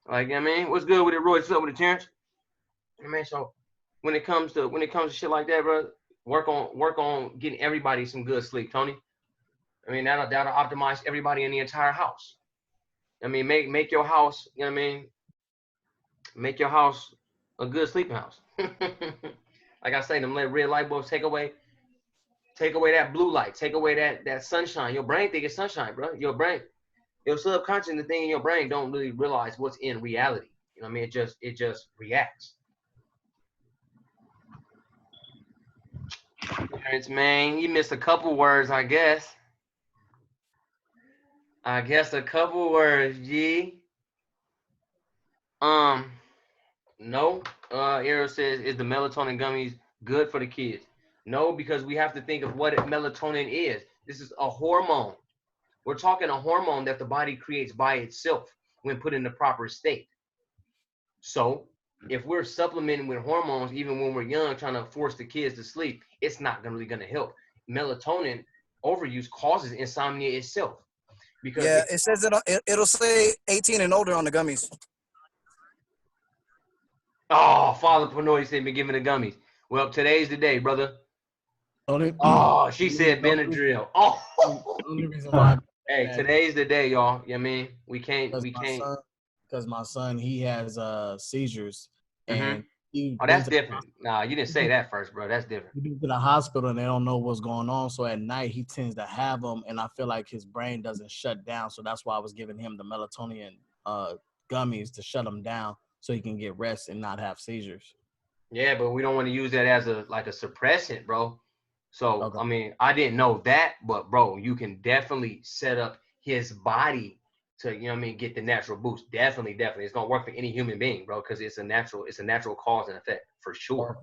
Like, you know what I mean, what's good with it, Roy? What's up with it, Terrence? I mean, so when it comes to shit like that, bro, work on getting everybody some good sleep, Tony. I mean, that'll optimize everybody in the entire house. I mean, make your house, you know what I mean? Make your house a good sleeping house. Like I say, them red light bulbs take away that blue light, take away that sunshine. Your brain think it's sunshine, bro. Your subconscious, the thing in your brain don't really realize what's in reality. You know what I mean? It just reacts. Parents, man, you missed a couple words, I guess. A couple words, G. No. Ariel says, is the melatonin gummies good for the kids? No, because we have to think of what melatonin is. This is a hormone. We're talking a hormone that the body creates by itself when put in the proper state. So if we're supplementing with hormones, even when we're young, trying to force the kids to sleep, it's not really going to help. Melatonin overuse causes insomnia itself. Because Yeah, it says it'll say 18 and older on the gummies. Father Panoy said, "Been giving the gummies." Well, today's the day, brother. Only, Oh, she said Benadryl. Oh, only reason why, hey, today's the day, y'all. You know what I mean? We can't. because my son, he has seizures, and he Oh, been that's to different. Nah, you didn't say that first, bro. That's different. he been to the hospital and they don't know what's going on. So at night he tends to have them, and I feel like his brain doesn't shut down. So that's why I was giving him the melatonin gummies to shut him down so he can get rest and not have seizures. Yeah, but we don't want to use that as a suppressant, bro. So Okay. I mean, I didn't know that, but bro, you can definitely set up his body to, you know what I mean, get the natural boost. Definitely. It's gonna work for any human being, bro, because it's a natural cause and effect for sure.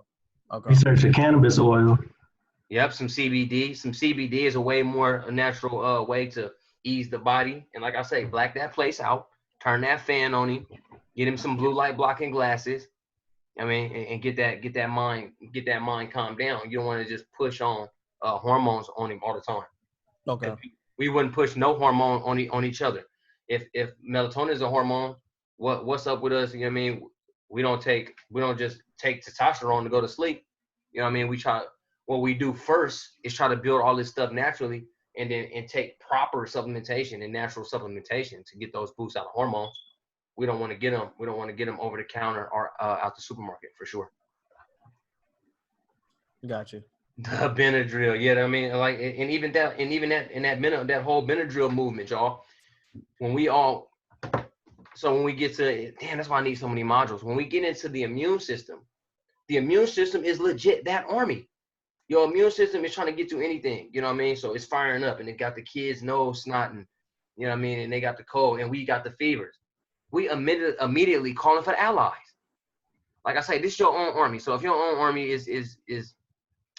Okay. Research the cannabis oil. Yep, some CBD. Some CBD is a way more natural way to ease the body. And like I say, black that place out, turn that fan on him, get him some blue light blocking glasses. I mean, and get that mind calmed down. You don't want to just push on hormones on him all the time. Okay. We wouldn't push no hormone on each other. If melatonin is a hormone, what's up with us? You know what I mean? We don't just take testosterone to go to sleep. You know what I mean? What we do first is try to build all this stuff naturally, and take proper supplementation and natural supplementation to get those boosts out of hormones. We don't want to get them. We don't want to get them over the counter or out the supermarket for sure. Got you. The Benadryl, yeah, I mean, like, and even that that whole Benadryl movement, y'all. When we get to, damn, that's why I need so many modules. When we get into the immune system is legit that army. Your immune system is trying to get to anything, you know what I mean? So it's firing up, and it got the kids' nose snotting, you know what I mean? And they got the cold, and we got the fevers. We immediately calling for the allies. Like I say, this is your own army. So if your own army is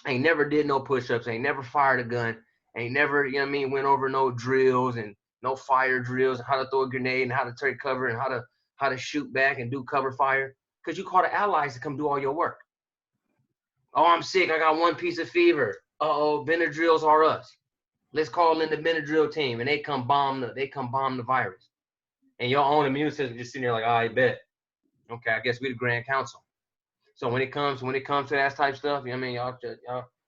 ain't never did no push-ups, ain't never fired a gun, ain't never, you know what I mean, went over no drills and no fire drills, and how to throw a grenade and how to take cover and how to shoot back and do cover fire, because you call the allies to come do all your work. Oh, I'm sick. I got one piece of fever. Uh-oh, Benadryls are us. Let's call in the Benadryl team, and they come bomb the virus. And your own immune system just sitting there like, I bet. Okay, I guess we the Grand Council. So when it comes to that type stuff, you know what I mean,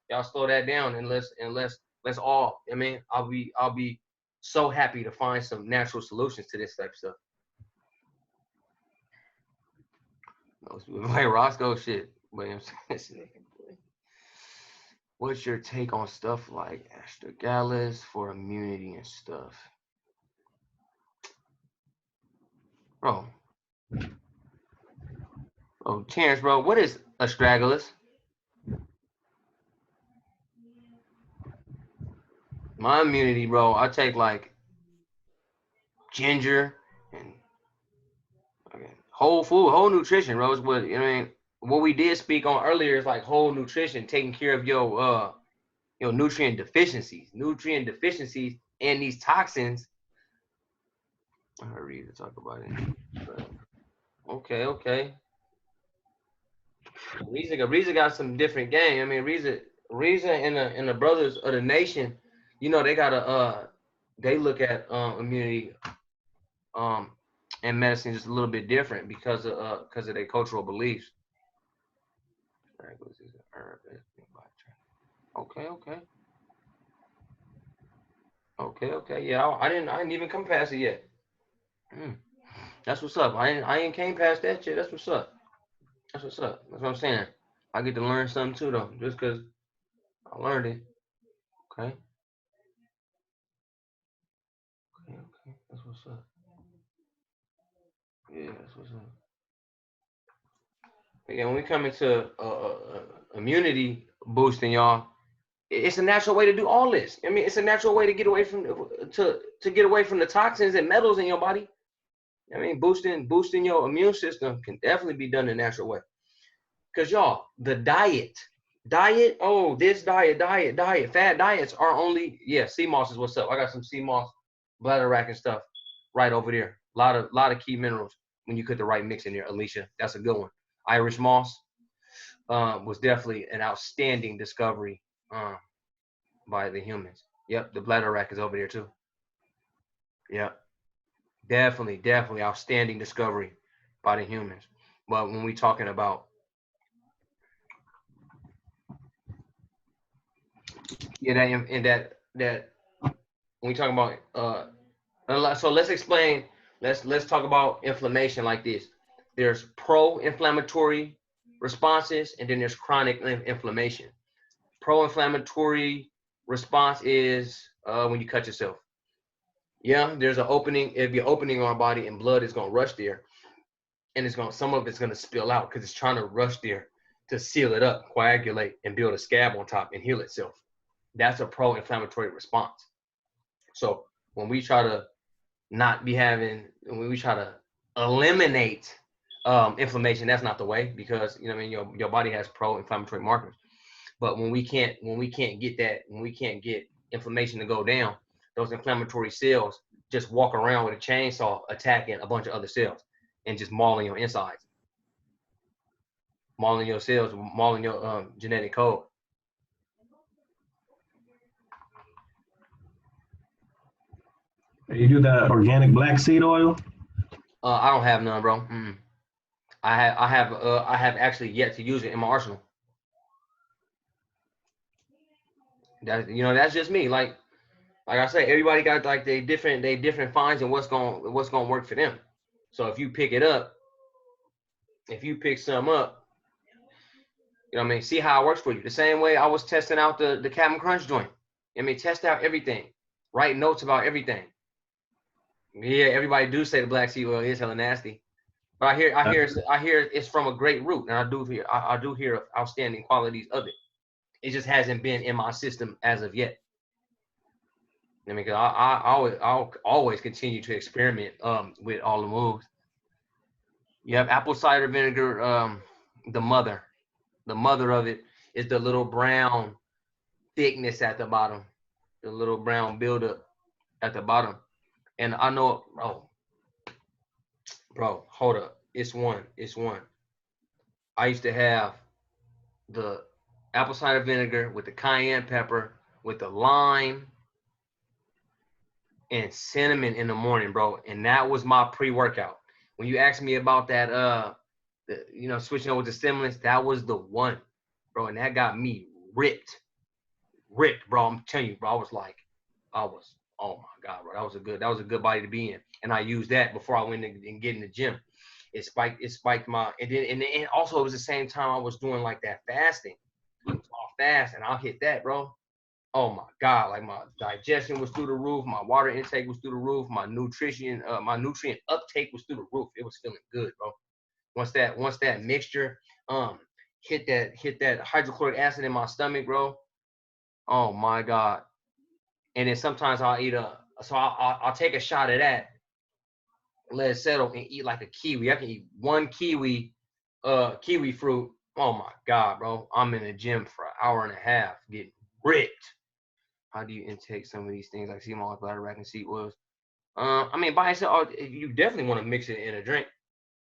y'all slow that down, and let's all, I mean, I'll be so happy to find some natural solutions to this type of stuff. Like Roscoe shit. What's your take on stuff like astragalus for immunity and stuff? Bro. Oh, Terrence, bro, what is astragalus? My immunity, bro, I take like ginger and whole food, whole nutrition, bro. What, you know what I mean? What we did speak on earlier is like whole nutrition, taking care of your nutrient deficiencies and these toxins. I heard Reza talk about it. But okay. Reza got some different game. I mean, Reza and the Brothers of the Nation, you know, they gotta they look at immunity and medicine just a little bit different because of their cultural beliefs. Okay. Yeah, I didn't even come past it yet. That's what's up. I ain't came past that yet. That's what's up. That's what I'm saying. I get to learn something too, though, just because I learned it. Okay. That's what's up. Yeah, that's what's up. Again, when we come into immunity boosting, y'all, it's a natural way to do all this. I mean, it's a natural way to get away from the toxins and metals in your body. I mean, boosting your immune system can definitely be done in a natural way. Because y'all, the diet, this diet, fad diets are only, sea moss is what's up. I got some sea moss, bladder rack and stuff right over there. A lot of key minerals when you put the right mix in there, Alicia. That's a good one. Irish moss was definitely an outstanding discovery by the humans. Yep, the bladder rack is over there too. Yep, definitely outstanding discovery by the humans. But when we talking about that when we talking about so let's explain. Let's talk about inflammation like this. There's pro-inflammatory responses, and then there's chronic inflammation. Pro-inflammatory response is when you cut yourself. Yeah, there's an opening. If you're opening our body and blood is gonna rush there, and some of it's gonna spill out because it's trying to rush there to seal it up, coagulate, and build a scab on top and heal itself. That's a pro-inflammatory response. So when we try to when we try to eliminate inflammation, that's not the way, because your body has pro-inflammatory markers. But when we can't get inflammation to go down, those inflammatory cells just walk around with a chainsaw attacking a bunch of other cells and just mauling your insides, mauling your cells, mauling your genetic code. You do that organic black seed oil? I don't have none, bro. I have actually yet to use it in my arsenal. That's just me. Like I say, everybody got like they different finds and what's gonna work for them. So if you pick some up, see how it works for you. The same way I was testing out the Captain Crunch joint. Test out everything. Write notes about everything. Yeah, everybody do say the black seed oil is hella nasty, but I hear it's from a great root, and I do hear outstanding qualities of it. It just hasn't been in my system as of yet. I'll always continue to experiment with all the moves. You have apple cider vinegar. The mother of it is the little brown thickness at the bottom, the little brown buildup at the bottom. And I know, bro, hold up. It's one. I used to have the apple cider vinegar with the cayenne pepper, with the lime and cinnamon in the morning, bro. And that was my pre-workout. When you asked me about that, switching over to stimulants, that was the one, bro. And that got me ripped, bro. I'm telling you, bro. Oh my God, bro. That was a good body to be in. And I used that before I went and get in the gym. It spiked my, and also it was the same time I was doing like that fasting. I'll fast and I'll hit that, bro. Oh my God, like my digestion was through the roof, my water intake was through the roof, my nutrient uptake was through the roof. It was feeling good, bro. Once that mixture hit that hydrochloric acid in my stomach, bro. Oh my God. And then sometimes I'll take a shot of that, let it settle, and eat like a kiwi. I can eat one kiwi fruit. Oh my God, bro. I'm in the gym for an hour and a half getting ripped. How do you intake some of these things like sea moss, bladder wrack, and seed oils? By itself, you definitely want to mix it in a drink.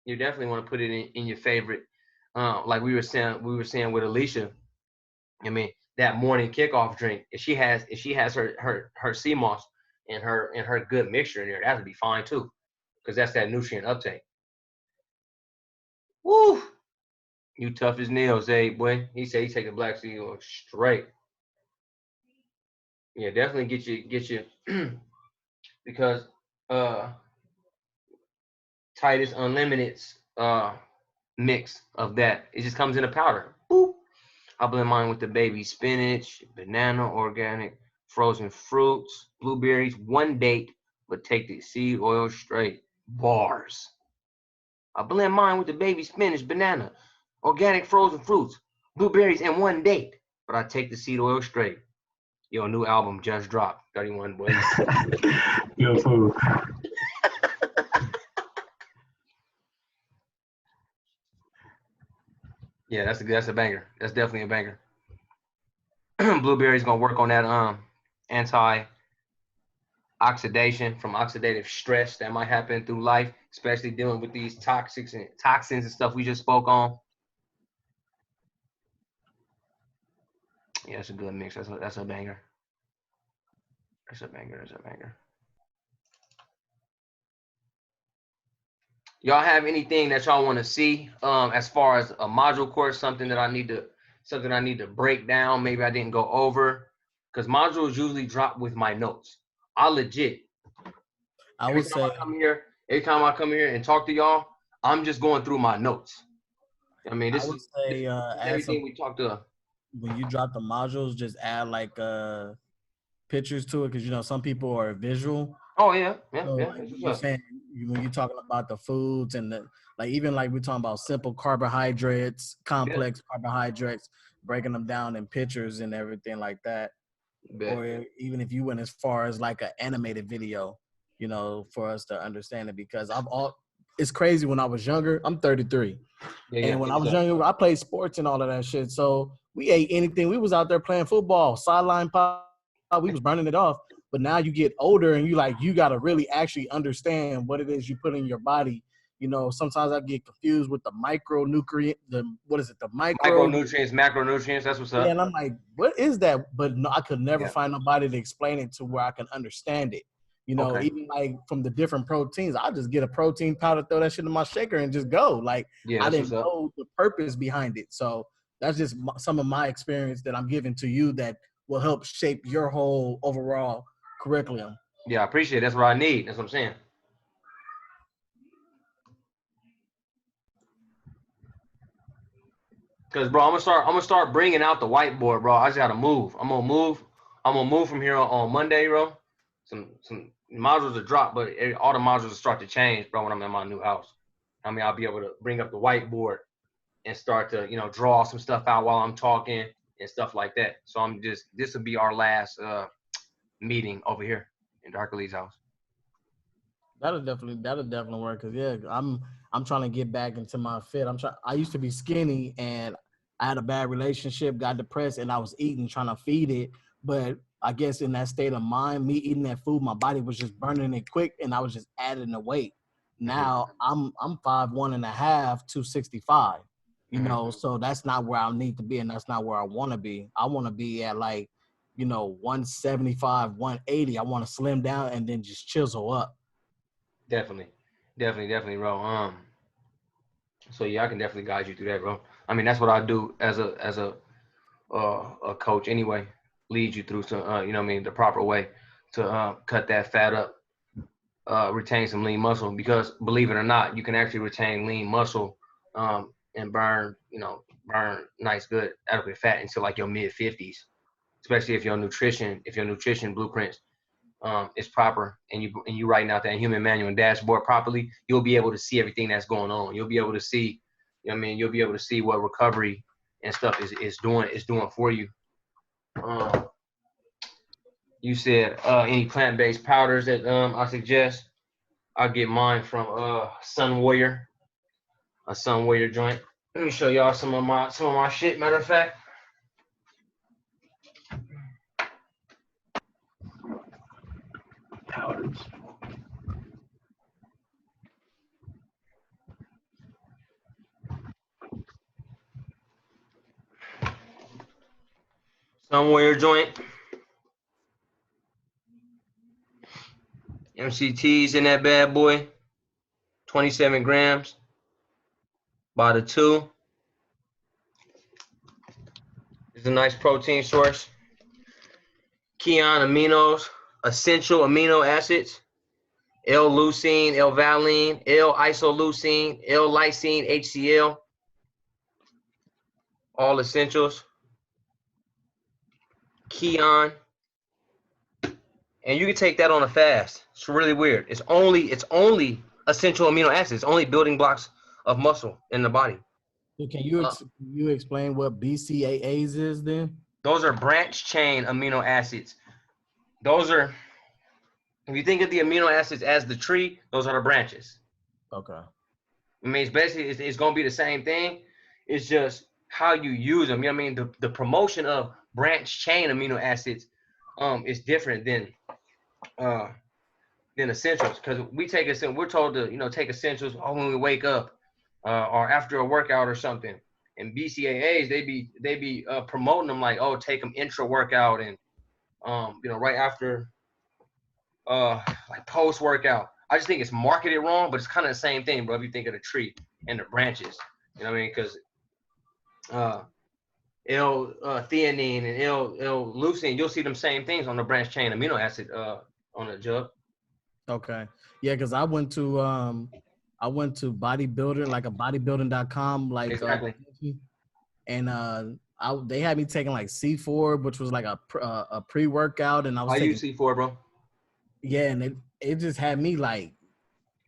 You definitely want to put it in your favorite. Like we were saying with Alicia. That morning kickoff drink. If she has her sea moss and her good mixture in there, that would be fine too, because that's that nutrient uptake. Woo! You tough as nails, boy. He said he's taking black seed oil straight. Yeah, definitely get you because Titus Unlimited's mix of that, it just comes in a powder. Boop. I blend mine with the baby spinach, banana, organic, frozen fruits, blueberries, one date, but take the seed oil straight. Bars. I blend mine with the baby spinach, banana, organic, frozen fruits, blueberries, and one date, but I take the seed oil straight. Yo, new album just dropped. 31 boys. Good food. Yeah, that's a banger. That's definitely a banger. Blueberry's gonna work on that anti-oxidation from oxidative stress that might happen through life, especially dealing with these toxins and stuff we just spoke on. Yeah, that's a good mix. That's a banger. There's a banger. There's a banger. Y'all have anything that y'all want to see as far as a module course, something I need to break down, maybe I didn't go over, because modules usually drop with my notes. I legit I every would time say every time I come here and talk to y'all, I'm just going through my notes. I mean, I would say this is add some everything we talked to. when you drop the modules, just add like pictures to it because you know some people are visual. Oh yeah, yeah, So yeah. like That's what's you're up. saying when you're talking about the foods and the like, even like we're talking about simple carbohydrates, Yeah, complex carbohydrates, breaking them down in pictures and everything like that. bet. Or even if you went as far as like an animated video, you know, for us to understand it because it's crazy when I was younger. I'm 33. Yeah, yeah. And when I What's was up? younger, I played sports and all of that shit. So we ate anything. We was out there playing football, sideline pop. We was burning it off. But now you get older and you got to really actually understand what it is you put in your body. You know, sometimes I get confused with the micronutrient, the micro. Micronutrients, macronutrients. That's what's Yeah, up. and I'm like, what is that? But no, I could never Yeah. find nobody to explain it to where I can understand it. You know, Okay. even like from the different proteins, I just get a protein powder, throw that shit in my shaker, and just go. Like Yeah, I that's what's didn't up. know the purpose behind it. So that's just some of my experience that I'm giving to you that will help shape your whole overall curriculum. Yeah, I appreciate it. That's what I need. That's what I'm saying. Cause bro, I'm gonna start bringing out the whiteboard, bro. I just gotta move. I'm gonna move. I'm gonna move from here on Monday, bro. Some modules will drop, but all the modules will start to change, bro. When I'm in my new house, I mean, I'll be able to bring up the whiteboard and start to draw some stuff out while I'm talking and stuff like that. So this will be our last meeting over here in Dr. Lee's house. That'll definitely work. Cause yeah, I'm trying to get back into my fit. I used to be skinny and I had a bad relationship, got depressed, and I was eating, trying to feed it. But I guess in that state of mind, me eating that food, my body was just burning it quick, and I was just adding the weight. Mm-hmm. Now I'm 5'1.5", 265. You Mm-hmm. know, so that's not where I need to be, and that's not where I want to be. I want to be at like, 175, 180. I want to slim down and then just chisel up. Definitely, bro. So yeah, I can definitely guide you through that, bro. I mean, that's what I do as a coach anyway. Lead you through some, the proper way to cut that fat up, retain some lean muscle. Because believe it or not, you can actually retain lean muscle, and burn nice, good, adequate fat until like your mid 50s. Especially if your nutrition blueprints is proper and you writing out that human manual and dashboard properly, you'll be able to see everything that's going on. You'll be able to see, you'll be able to see what recovery and stuff is doing for you. You said any plant-based powders that I suggest. I'll get mine from Sun Warrior, a Sun Warrior joint. Let me show y'all some of my shit. Matter of fact. Powders. Sun Warrior joint. MCTs in that bad boy. 27 grams by the 2. It's a nice protein source. Kion aminos, essential amino acids. L-leucine, L-valine, L-isoleucine, L-lysine, HCl. All essentials. Kion. And you can take that on a fast. It's really weird. It's only essential amino acids. It's only building blocks of muscle in the body. So can you explain what BCAAs is then? Those are branch chain amino acids. Those are, if you think of the amino acids as the tree, those are the branches. Okay. I mean, it's going to be the same thing. It's just how you use them. You know what I mean? The promotion of branch chain amino acids is different than essentials, because we're told to take essentials when we wake up or after a workout or something. And BCAAs, they be promoting them like, oh, take them intra workout and right after like post workout. I just think it's marketed wrong, but it's kind of the same thing, bro. If you think of the tree and the branches, you know what I mean? Because L-theanine and L-leucine, you'll see them same things on the branch chain amino acid on the jug. Okay. Yeah, because I went to bodybuilder, like a bodybuilding.com, like Exactly. and they had me taking like C4, which was like a pre-workout, and I was I taking use C4, bro. yeah, and it just had me like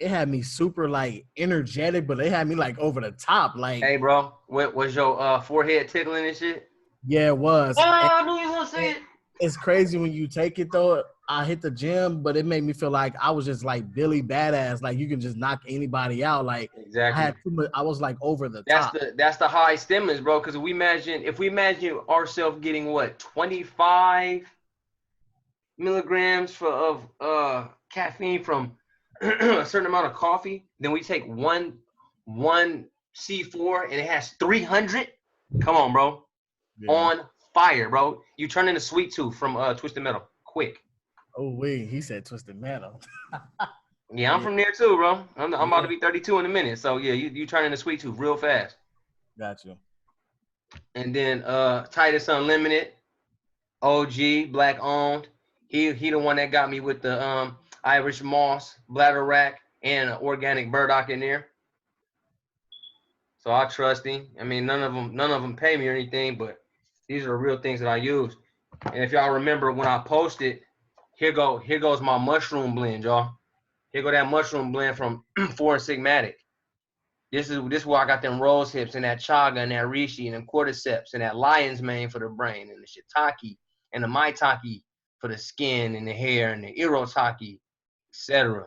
it had me super like energetic, but it had me like over the top, like Hey, bro, what was your forehead tickling and shit? yeah, it was. Oh, And I knew you was gonna say it. it's crazy when you take it though. I hit the gym, but it made me feel like I was just like Billy Badass, like you can just knock anybody out. Like I Exactly. had too much. I was like over the That's top. the high stimulus, bro. Because if we imagine ourselves getting what 25 milligrams of caffeine from a certain amount of coffee, then we take one C4 and it has 300. Come on, bro. Yeah. On fire, bro. You turn into Sweet Tooth from Twisted Metal, quick. Oh wait, he said Twisted Metal. Yeah, I'm Yeah. from there too, bro. I'm about to Yeah. be 32 in a minute, so yeah, you turn into Sweet Tooth real fast. Got you. And then Titus Unlimited, OG, black owned. He the one that got me with the Irish moss, bladder rack, and organic burdock in there. So I trust him. I mean, none of them pay me or anything, but these are the real things that I use. And if y'all remember when I posted, here goes my mushroom blend, y'all. Here go that mushroom blend from Foreign Sigmatic. This is where I got them rose hips and that chaga and that reishi and them cordyceps and that lion's mane for the brain and the shiitake and the maitake for the skin and the hair and the irotake, etc.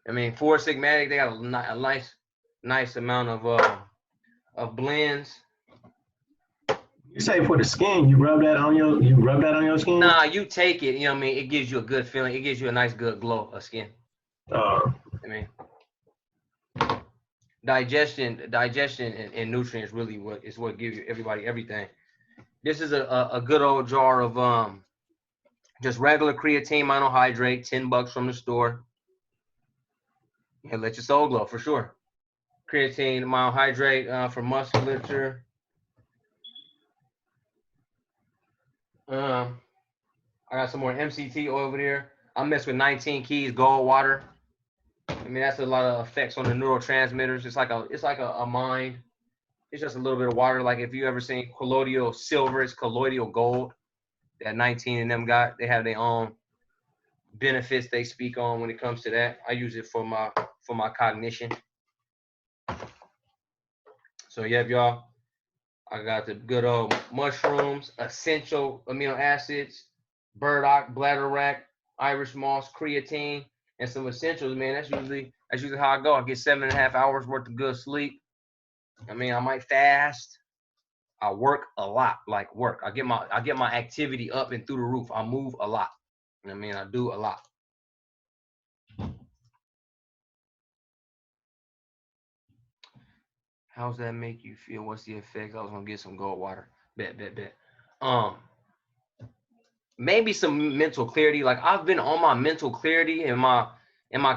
I mean, Four Sigmatic, they got a nice amount of blends. You say for the skin, you rub that on your skin? Nah, you take it, you know what I mean? It gives you a good feeling. It gives you a nice good glow of skin. I mean, digestion and nutrients really what gives you everybody everything. This is a good old jar of just regular creatine monohydrate, $10 from the store. And let your soul glow for sure. Creatine monohydrate for musculature. I got some more MCT over there. I mess with 19 Keys Gold Water. I mean, that's a lot of effects on the neurotransmitters. It's like a mind. It's just a little bit of water. Like if you ever seen colloidal silver, it's colloidal gold. That 19 and them they have their own benefits they speak on when it comes to that. I use it for my cognition. So yeah, y'all. I got the good old mushrooms, essential amino acids, burdock, bladder rack, Irish moss, creatine, and some essentials, man. That's usually how I go. I get 7.5 hours worth of good sleep. I mean, I might fast. I work a lot, like work. I get my activity up and through the roof. I move a lot. I mean, I do a lot. How's that make you feel? What's the effect? I was gonna get some gold water. Bet. Maybe some mental clarity. Like I've been on my mental clarity and my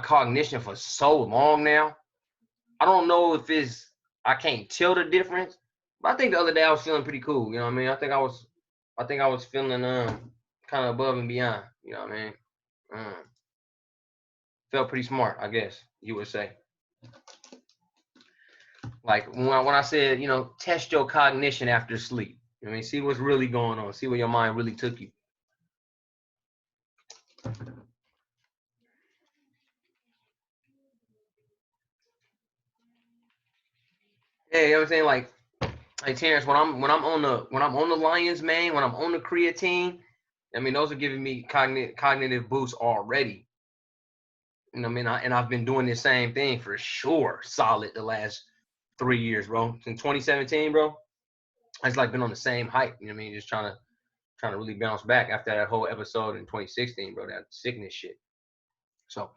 cognition for so long now. I don't know if I can't tell the difference, but I think the other day I was feeling pretty cool. You know what I mean? I think I was feeling kind of above and beyond. You know what I mean? Felt pretty smart, I guess you would say. Like when I said, test your cognition after sleep. I mean, see what's really going on. See where your mind really took you. Yeah, you know what I'm saying? Like Terrence, when I'm on the lion's mane, when I'm on the creatine, I mean those are giving me cognitive boosts already. You know what I mean? And I've been doing the same thing for sure, solid the last 3 years, bro. Since 2017, bro. It's like been on the same hype. You know what I mean? Just trying to really bounce back after that whole episode in 2016, bro. That sickness shit. So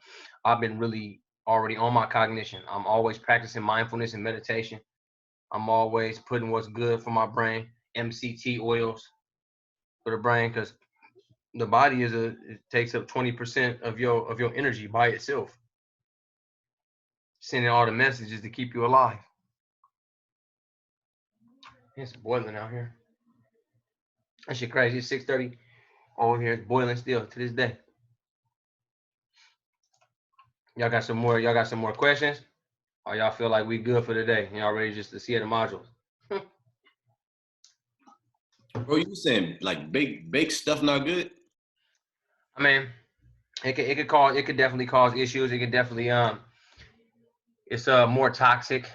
I've been really already on my cognition. I'm always practicing mindfulness and meditation. I'm always putting what's good for my brain, MCT oils for the brain, because The body it takes up 20% of your energy by itself, sending all the messages to keep you alive. It's boiling out here. That shit crazy. It's 6:30 over here. It's boiling still to this day. Y'all got some more questions? Or y'all feel like we good for today? Y'all ready just to see the modules? Bro, you saying like baked stuff not good? I mean, it could definitely cause issues. It could definitely it's more toxic.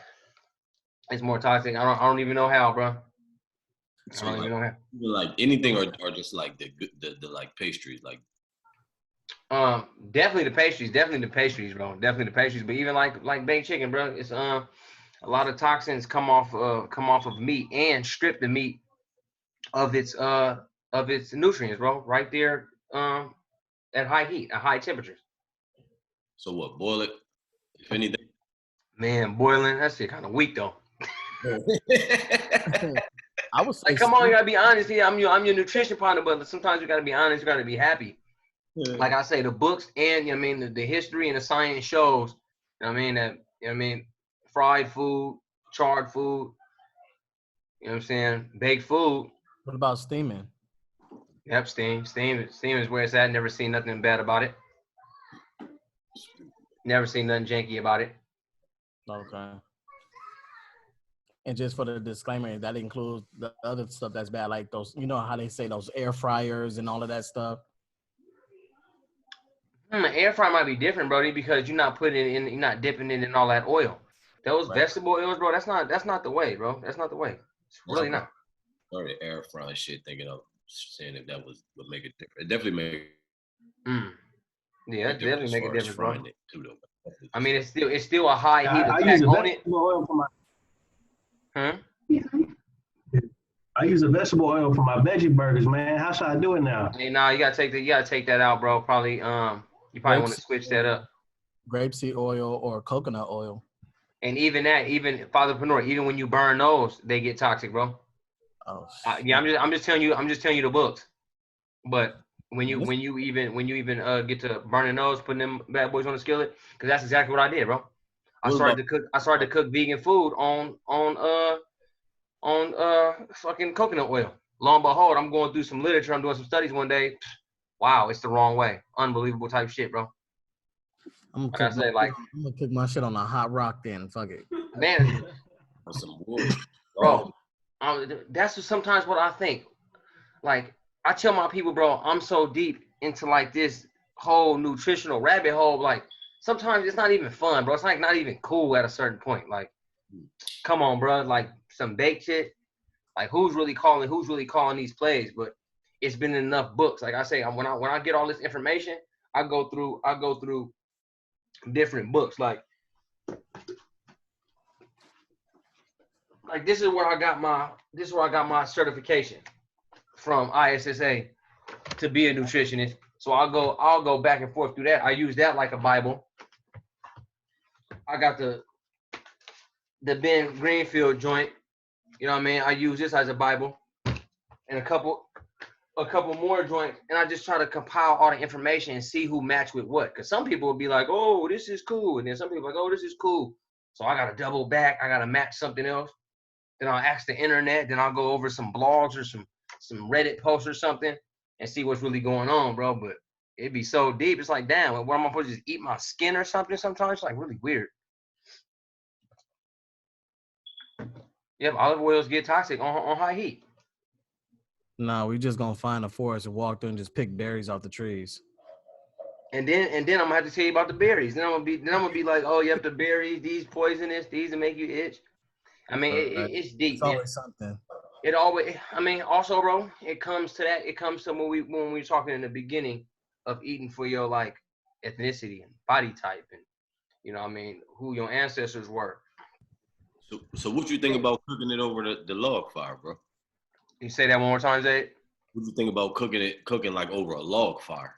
It's more toxic. I don't even know how, bro. So I don't even know how. like anything or just like the like pastries, like Definitely the pastries, bro. Definitely the pastries. But even like baked chicken, bro, it's a lot of toxins come off of meat and strip the meat of its nutrients, bro. Right there, at high heat, at high temperatures. so what, boil it, if anything. Man, boiling, that shit kind of weak though. I would say Like, come on, you gotta be honest here. I'm your nutrition partner, but sometimes you gotta be honest. You gotta be happy. Like I say, the books and you know what I mean the history and the science shows. You know what I mean that you know what I mean fried food, charred food. You know what I'm saying? Baked food. What about steaming? Yep, steam is where it's at. Never seen nothing bad about it. Never seen nothing janky about it. Okay. And just for the disclaimer, that includes the other stuff that's bad, like those, you know how they say those air fryers and all of that stuff. Air fry might be different, Brody, because you're not putting it in, you're not dipping it in all that oil. Those Right. vegetable oils, bro, that's not the way, bro. That's not the way. It's really not. Sorry, air frying shit, thinking of saying if that would make it different. It definitely make Yeah, it definitely make a difference, bro. It too, though. I mean, it's still a high heat I attack use a on it. vegetable oil for my. Huh? I use a vegetable oil for my veggie burgers, man. How should I do it now? Hey, nah, you gotta take that out, bro. Probably you probably want to switch that up. Grapeseed oil or coconut oil. And even Father Panor, even when you burn those, they get toxic, bro. Oh, Yeah, I'm just telling you the books. But when you even get to burning those, putting them bad boys on the skillet, because that's exactly what I did, bro. I started to cook vegan food on fucking coconut oil. Lo and behold, I'm going through some literature. I'm doing some studies one day. Wow, it's the wrong way. Unbelievable type shit, bro. I'm gonna cook my shit on a hot rock then. Fuck it. Man, some wood. bro, that's just sometimes what I think. Like, I tell my people, bro, I'm so deep into like this whole nutritional rabbit hole. Like, sometimes it's not even fun, bro. It's like not even cool at a certain point. Like, come on, bro. Like some baked shit. Like, who's really calling these plays? But it's been enough books. Like I say, when I get all this information, I go through different books. Like this is where I got my certification from ISSA to be a nutritionist. So I'll go back and forth through that. I use that like a Bible. I got the Ben Greenfield joint. You know what I mean? I use this as a Bible, and a couple more joints, and I just try to compile all the information and see who match with what. Because some people will be like, "Oh, this is cool," and then some people are like, "Oh, this is cool." So I gotta double back. I gotta match something else. Then I'll ask the internet. Then I'll go over some blogs or some Reddit posts or something and see what's really going on, bro. But it'd be so deep. It's like, damn, what am I supposed to just eat my skin or something? Sometimes it's like really weird. Yep, olive oils get toxic on high heat. No, we just gonna find a forest and walk through and just pick berries off the trees. And then I'm gonna have to tell you about the berries. Then I'm gonna be like, oh, you have the berries, these poisonous, these that make you itch. I mean, it's deep. It's always something. It always. I mean, also, bro, it comes to that. It comes to when we were talking in the beginning of eating for your like ethnicity and body type, and you know, what I mean, who your ancestors were. So what you think about cooking it over the log fire, bro? You say that one more time, Zay? What you think about cooking like over a log fire?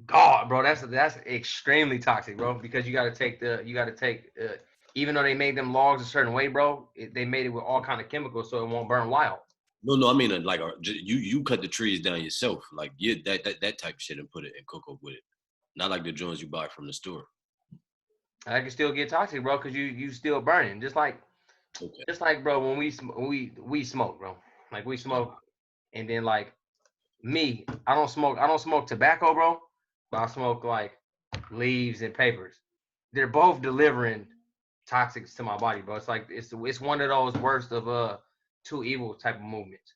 God, bro, that's extremely toxic, bro. Because you gotta take even though they made them logs a certain way, bro, they made it with all kind of chemicals so it won't burn wild. No, I mean like you cut the trees down yourself, like that type of shit and put it and cook up with it, not like the joints you buy from the store. I can still get toxic, bro, because you still burning. Just like bro, when we smoke, bro. Like we smoke, and then like me, I don't smoke tobacco, bro, but I smoke like leaves and papers. They're both delivering toxics to my body, bro. It's like it's one of those worst of two evil type of movements.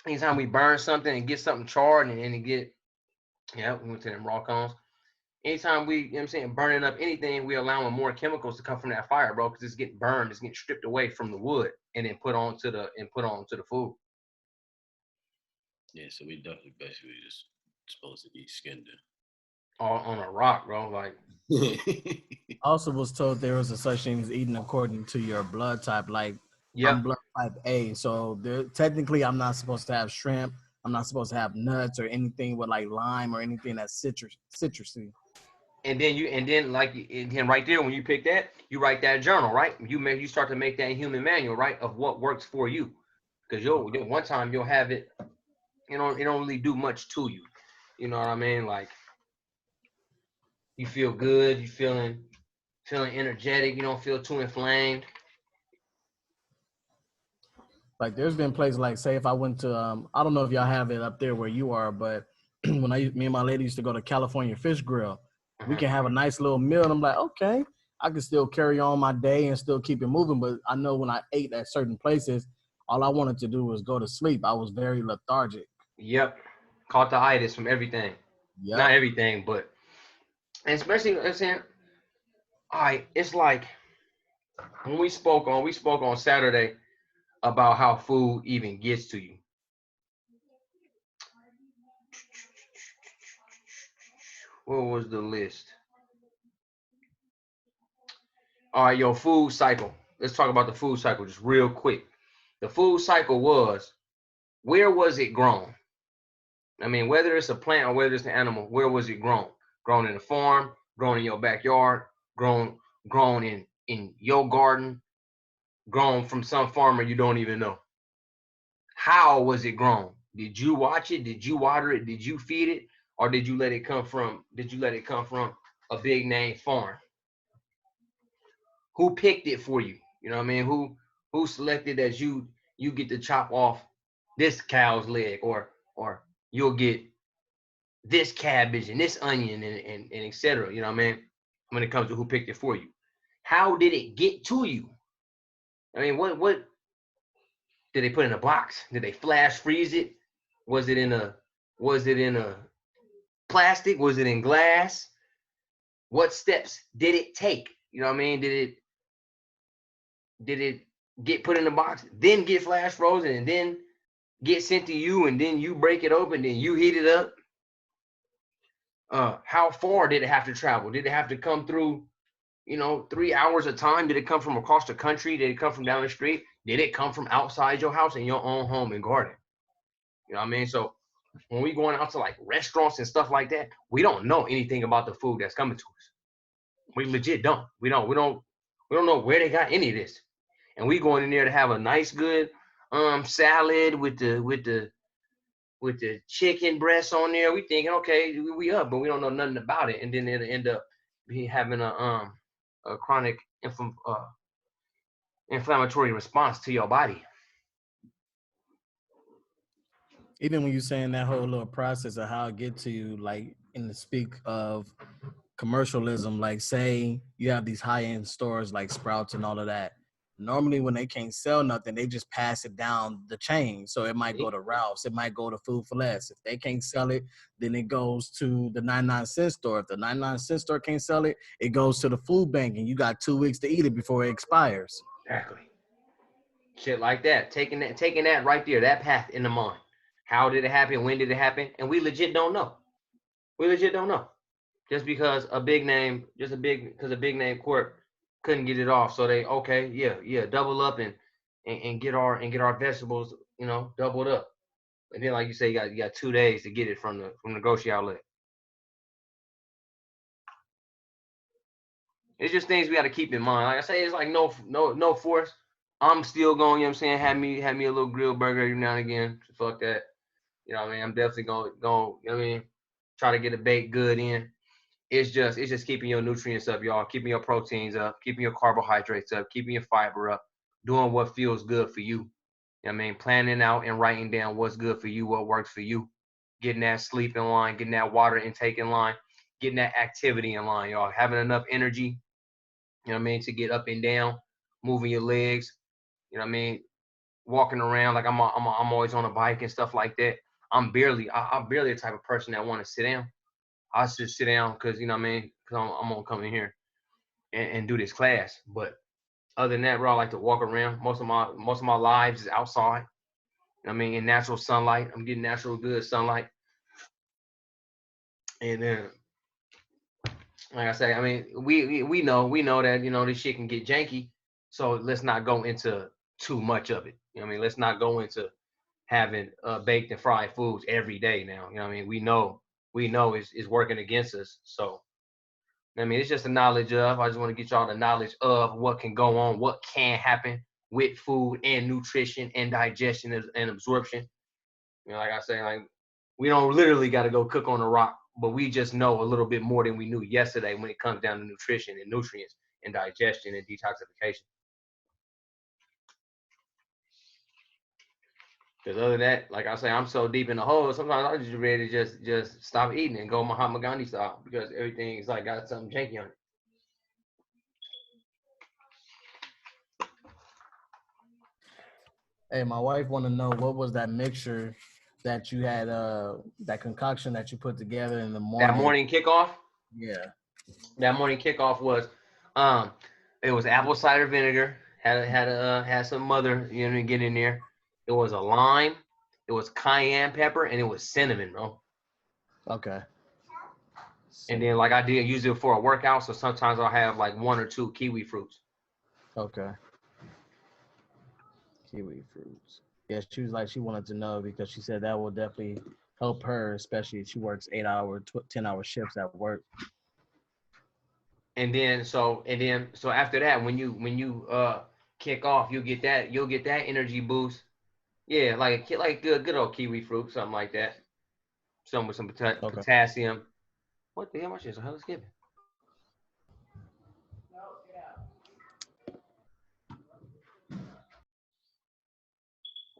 Anytime we burn something and get something charred and it get, yeah, we went to them raw cones. Anytime we, you know what I'm saying, burning up anything, we allowing more chemicals to come from that fire, bro, because it's getting burned, it's getting stripped away from the wood and then put onto the food. Yeah, so we definitely basically just supposed to eat skin All on a rock, bro. Like then. I also was told there was a such thing as eating according to your blood type. Like yep. I'm blood type A, so technically I'm not supposed to have shrimp. I'm not supposed to have nuts or anything with like lime or anything that's citrusy. And then right there when you pick that, you write that journal, right? You start to make that human manual, right, of what works for you, because one time you'll have it, it don't really do much to you. You know what I mean? Like you feel good, you feeling energetic, you don't feel too inflamed. Like there's been places like, say if I went to I don't know if y'all have it up there where you are, but when me and my lady used to go to California Fish Grill, we can have a nice little meal, and I'm like, okay, I can still carry on my day and still keep it moving. But I know when I ate at certain places, all I wanted to do was go to sleep. I was very lethargic. Yep. Caught the itis from everything. Yep. Not everything, but and especially I'm saying, all right, it's like when we spoke on Saturday about how food even gets to you. What was the list? All right, your food cycle. Let's talk about the food cycle just real quick. The food cycle was, where was it grown? I mean, whether it's a plant or whether it's an animal, where was it grown? Grown in a farm, grown in your backyard, grown in your garden, grown from some farmer you don't even know. How was it grown? Did you watch it? Did you water it? Did you feed it? Or did you let it come from a big name farm? Who picked it for you? You know what I mean? Who selected that you get to chop off this cow's leg, or you'll get this cabbage and this onion and etc. You know what I mean? When it comes to who picked it for you. How did it get to you? I mean, what did they put in a box? Did they flash freeze it? Was it in a plastic? Was it in glass? What steps did it take? You know what I mean? Did it get put in a box, then get flash frozen, and then get sent to you, and then you break it open, then you heat it up? How far did it have to travel? Did it have to come through, 3 hours of time? Did it come from across the country? Did it come from down the street? Did it come from outside your house in your own home and garden? You know what I mean? So when we going out to like restaurants and stuff like that, we don't know anything about the food that's coming to us. We legit don't. We don't know where they got any of this. And we going in there to have a nice, good salad with the chicken breasts on there. We thinking, okay, we up, but we don't know nothing about it. And then it'll end up having a chronic inflammatory response to your body. Even when you're saying that whole little process of how it get to you, like in the speak of commercialism, like say you have these high-end stores like Sprouts and all of that. Normally when they can't sell nothing, they just pass it down the chain. So it might go to Ralph's, it might go to Food for Less. If they can't sell it, then it goes to the 99-cent store. If the 99-cent store can't sell it, it goes to the food bank, and you got 2 weeks to eat it before it expires. Exactly. Shit like that. Taking that right there, that path in the mind. How did it happen? When did it happen? And we legit don't know. Just because a big name corp couldn't get it off, so they double up and get our vegetables, doubled up. And then, like you say, you got 2 days to get it from the grocery outlet. It's just things we got to keep in mind. Like I say, it's like no force, I'm still going, you know what I'm saying, have me a little grilled burger every now and again. Fuck that. You know what I mean? I'm definitely going, you know what I mean, try to get a baked good in. It's just keeping your nutrients up, y'all, keeping your proteins up, keeping your carbohydrates up, keeping your fiber up, doing what feels good for you. You know what I mean? Planning out and writing down what's good for you, what works for you, getting that sleep in line, getting that water intake in line, getting that activity in line, y'all. Having enough energy, you know what I mean, to get up and down, moving your legs, you know what I mean, walking around like I'm always on a bike and stuff like that. I'm barely the type of person that want to sit down. I just sit down because you know what I mean, because I'm gonna come in here and do this class. But other than that, bro, I like to walk around. Most of my lives is outside. I mean, in natural sunlight. I'm getting natural good sunlight. And then, like I say, I mean, we know that this shit can get janky. So let's not go into too much of it. You know what I mean? Let's not go into having baked and fried foods every day now. You know what I mean? We know it's working against us. So I mean, it's just the knowledge of. I just want to get y'all the knowledge of what can go on, what can happen with food and nutrition and digestion and absorption. Like I say, like we don't literally got to go cook on a rock, but we just know a little bit more than we knew yesterday when it comes down to nutrition and nutrients and digestion and detoxification. Because other than that, like I say, I'm so deep in the hole. Sometimes I'm just ready to just stop eating and go Mahatma Gandhi style because everything is like got something janky on it. Hey, my wife want to know what was that mixture that you had, that concoction that you put together in the That morning. morning kickoff. Yeah. That morning kickoff was, um, it was apple cider vinegar. Had some mother, get in there. It was a lime. It was cayenne pepper, and it was cinnamon, bro. Okay. And then like I did use it for a workout, so sometimes I'll have like one or two kiwi fruits. Okay. Kiwi fruits. Yeah, she was like, she wanted to know because she said that will definitely help her, especially if she works 8-hour, 10-hour shifts at work. And then so after that, when you kick off, you'll get that energy boost. Yeah, like good old kiwi fruit, something like that. Some with some Okay. potassium. What the hell? My shit's a hell of skipping.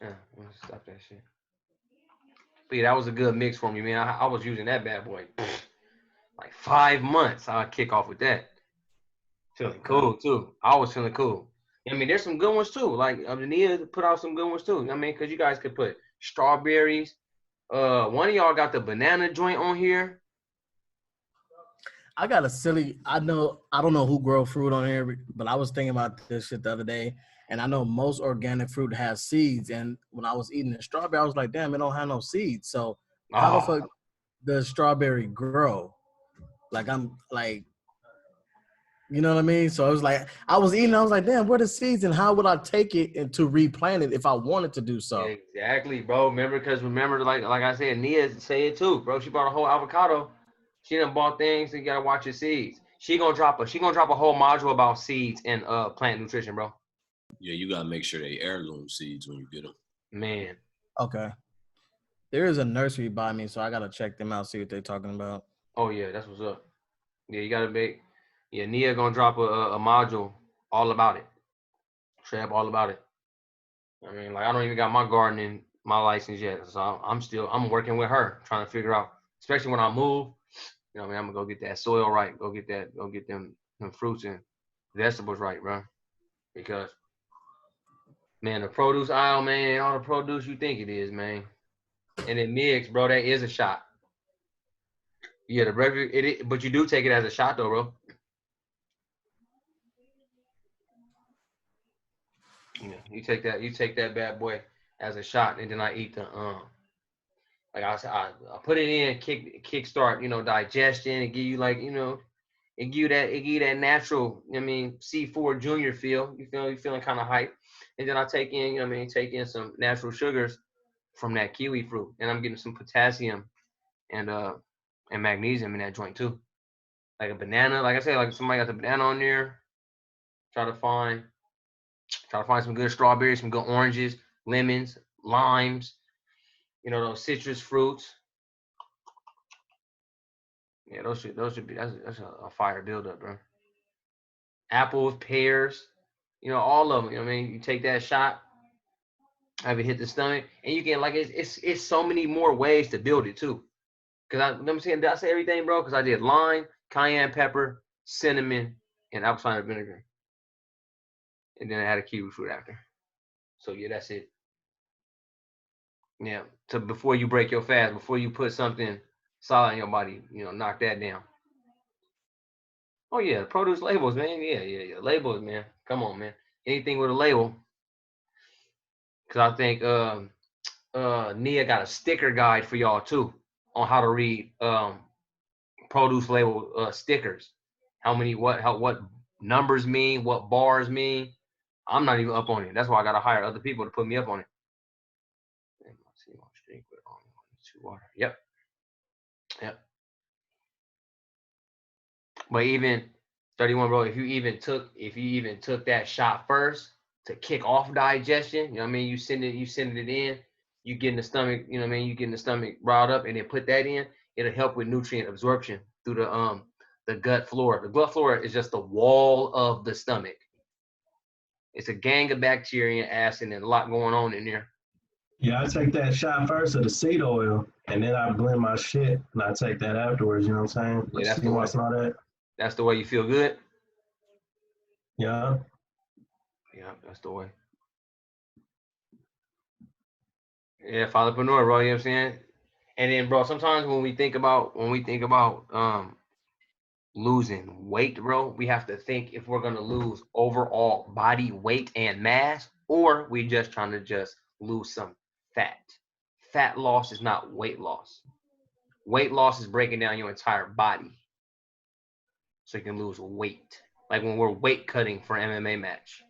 Yeah, let's stop that shit. But yeah, that was a good mix for me, man. I was using that bad boy like 5 months. I'll kick off with that. Feeling cool too. I was feeling cool. I mean, there's some good ones too. Like Nia put out some good ones too. I mean, because you guys could put strawberries. One of y'all got the banana joint on here. I got a silly. I don't know who grow fruit on here, but I was thinking about this shit the other day, and I know most organic fruit has seeds. And when I was eating the strawberry, I was like, damn, it don't have no seeds. So how the Oh, fuck does strawberry grow? Like I'm like, you know what I mean? So I was like, I was eating, I was like, damn, where the seeds, and how would I take it and to replant it if I wanted to do so? exactly, bro. Remember, like I said, Nia say it too, bro. She bought a whole avocado. She done bought things. So you gotta watch your seeds. She gonna drop a whole module about seeds and plant nutrition, bro. Yeah, you gotta make sure they heirloom seeds when you get them. Man. Okay. There is a nursery by me, so I gotta check them out, see what they're talking about. Oh yeah, that's what's up. Yeah, you gotta make. Yeah, Nia gonna drop a module all about it. Straight up all about it. I mean, like I don't even got my gardening my license yet, so I'm working with her trying to figure out, especially when I move. I mean, I'm gonna go get that soil right, go get them fruits and vegetables right, bro. Because man, the produce aisle, man, all the produce you think it is, man, and it mix, bro. That is a shot. Yeah, the regular but you do take it as a shot though, bro. Yeah, you take that bad boy as a shot, and then I eat the like I said, I put it in, kick start, digestion, and give you like, it give you that natural, C4 junior feel. You feeling kind of hype. And then I take in, take in some natural sugars from that kiwi fruit. And I'm getting some potassium and magnesium in that joint too. Like a banana, like I said, like somebody got the banana on there. Try to find Try to find some good strawberries, some good oranges, lemons, limes, those citrus fruits. Yeah, those should be that's a fire buildup, bro. Apples, pears, all of them. You know what I mean? You take that shot, have it hit the stomach, and you can like it's so many more ways to build it too. Cause let me see, did I say everything, bro? Cause I did lime, cayenne pepper, cinnamon, and apple cider vinegar, and then I had a kiwi fruit after. So yeah, that's it. Yeah. So before you break your fast, before you put something solid in your body, knock that down. Oh yeah, produce labels, man. Yeah. Labels, man. Come on, man. Anything with a label. Cause I think Nia got a sticker guide for y'all too on how to read produce label stickers. How many what numbers mean, what bars mean. I'm not even up on it. That's why I gotta hire other people to put me up on it. Yep. Yep. But even 31, bro, if you even took that shot first to kick off digestion, you know what I mean? You sending it in, you getting the stomach, you know what I mean? You getting the stomach riled up and then put that in, it'll help with nutrient absorption through the gut flora. The gut flora is just the wall of the stomach. It's a gang of bacteria and acid and a lot going on in there. Yeah, I take that shot first of the seed oil, and then I blend my shit, and I take that afterwards. You know what I'm saying? Yeah, that's sea the way. moss and all that. That's the way you feel good. Yeah. Yeah, that's the way. Yeah, fatherpreneur, bro. You know what I'm saying? And then, bro, sometimes when we think about losing weight, bro, we have to think if we're gonna lose overall body weight and mass, or we just trying to just lose some fat. Fat loss is not weight loss. Weight loss is breaking down your entire body, so you can lose weight. Like when we're weight cutting for an MMA match.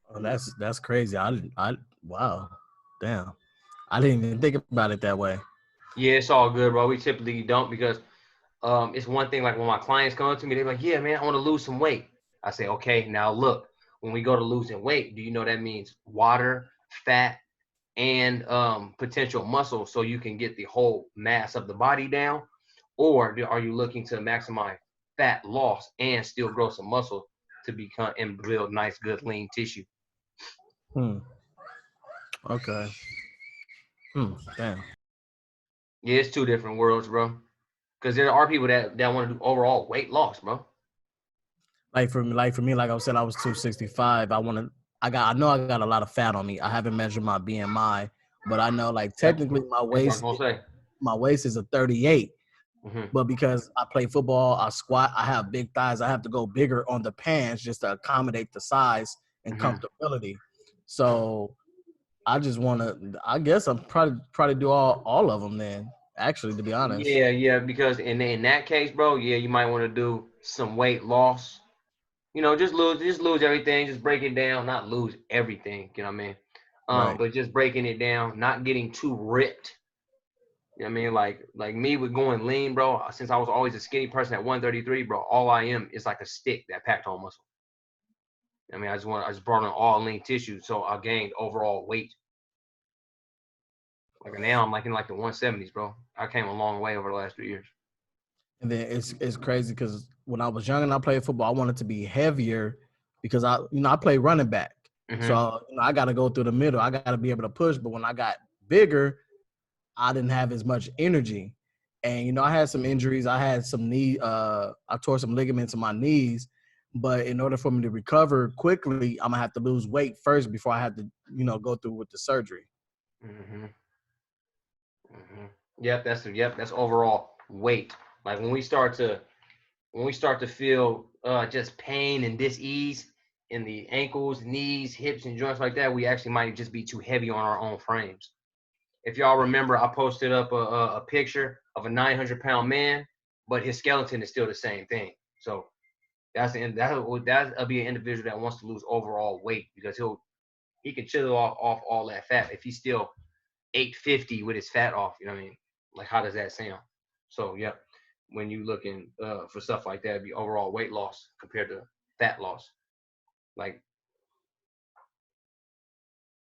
Oh, that's crazy. Wow, damn. I didn't even think about it that way. Yeah, it's all good, bro. We typically don't because it's one thing like when my clients come up to me, they're like, yeah, man, I want to lose some weight. I say, okay, now look, when we go to losing weight, do you know that means water, fat, and potential muscle so you can get the whole mass of the body down? Or are you looking to maximize fat loss and still grow some muscle to become and build nice, good, lean tissue? Okay. Damn. Yeah, it's two different worlds, bro. Because there are people that want to do overall weight loss, bro. Like for me, like I said, I was 265. I know I got a lot of fat on me. I haven't measured my BMI, but I know like Yep. technically That's what I was gonna say. my waist is a 38. Mm-hmm. But because I play football, I squat, I have big thighs, I have to go bigger on the pants just to accommodate the size and comfortability. So I just want to. I guess I'm probably do all of them then. Actually, to be honest. Yeah, because in that case, bro, yeah, you might want to do some weight loss. Just lose everything, just break it down, not lose everything, you know what I mean? Right. But just breaking it down, not getting too ripped. You know what I mean? Like me with going lean, bro, since I was always a skinny person at 133, bro, all I am is like a stick that packed on muscle. I mean, I just brought in all lean tissue, so I gained overall weight. Like now I'm like in like the 170s, bro. I came a long way over the last 3 years. And then it's crazy because when I was young and I played football, I wanted to be heavier because I play running back. Mm-hmm. So I got to go through the middle. I got to be able to push. But when I got bigger, I didn't have as much energy. And I had some injuries. I had some I tore some ligaments in my knees. But in order for me to recover quickly, I'm gonna have to lose weight first before I have to, go through with the surgery. Mm-hmm. Mm-hmm. That's overall weight. Like when we start to feel just pain and dis-ease in the ankles, knees, hips, and joints like that, we actually might just be too heavy on our own frames. If y'all remember, I posted up a picture of a 900-pound man, but his skeleton is still the same thing. So that'll be an individual that wants to lose overall weight because he can chisel off all that fat if he's still 850 with his fat off. You know what I mean? Like, how does that sound? So, yeah, when you looking for stuff like that, it'd be overall weight loss compared to fat loss. Like,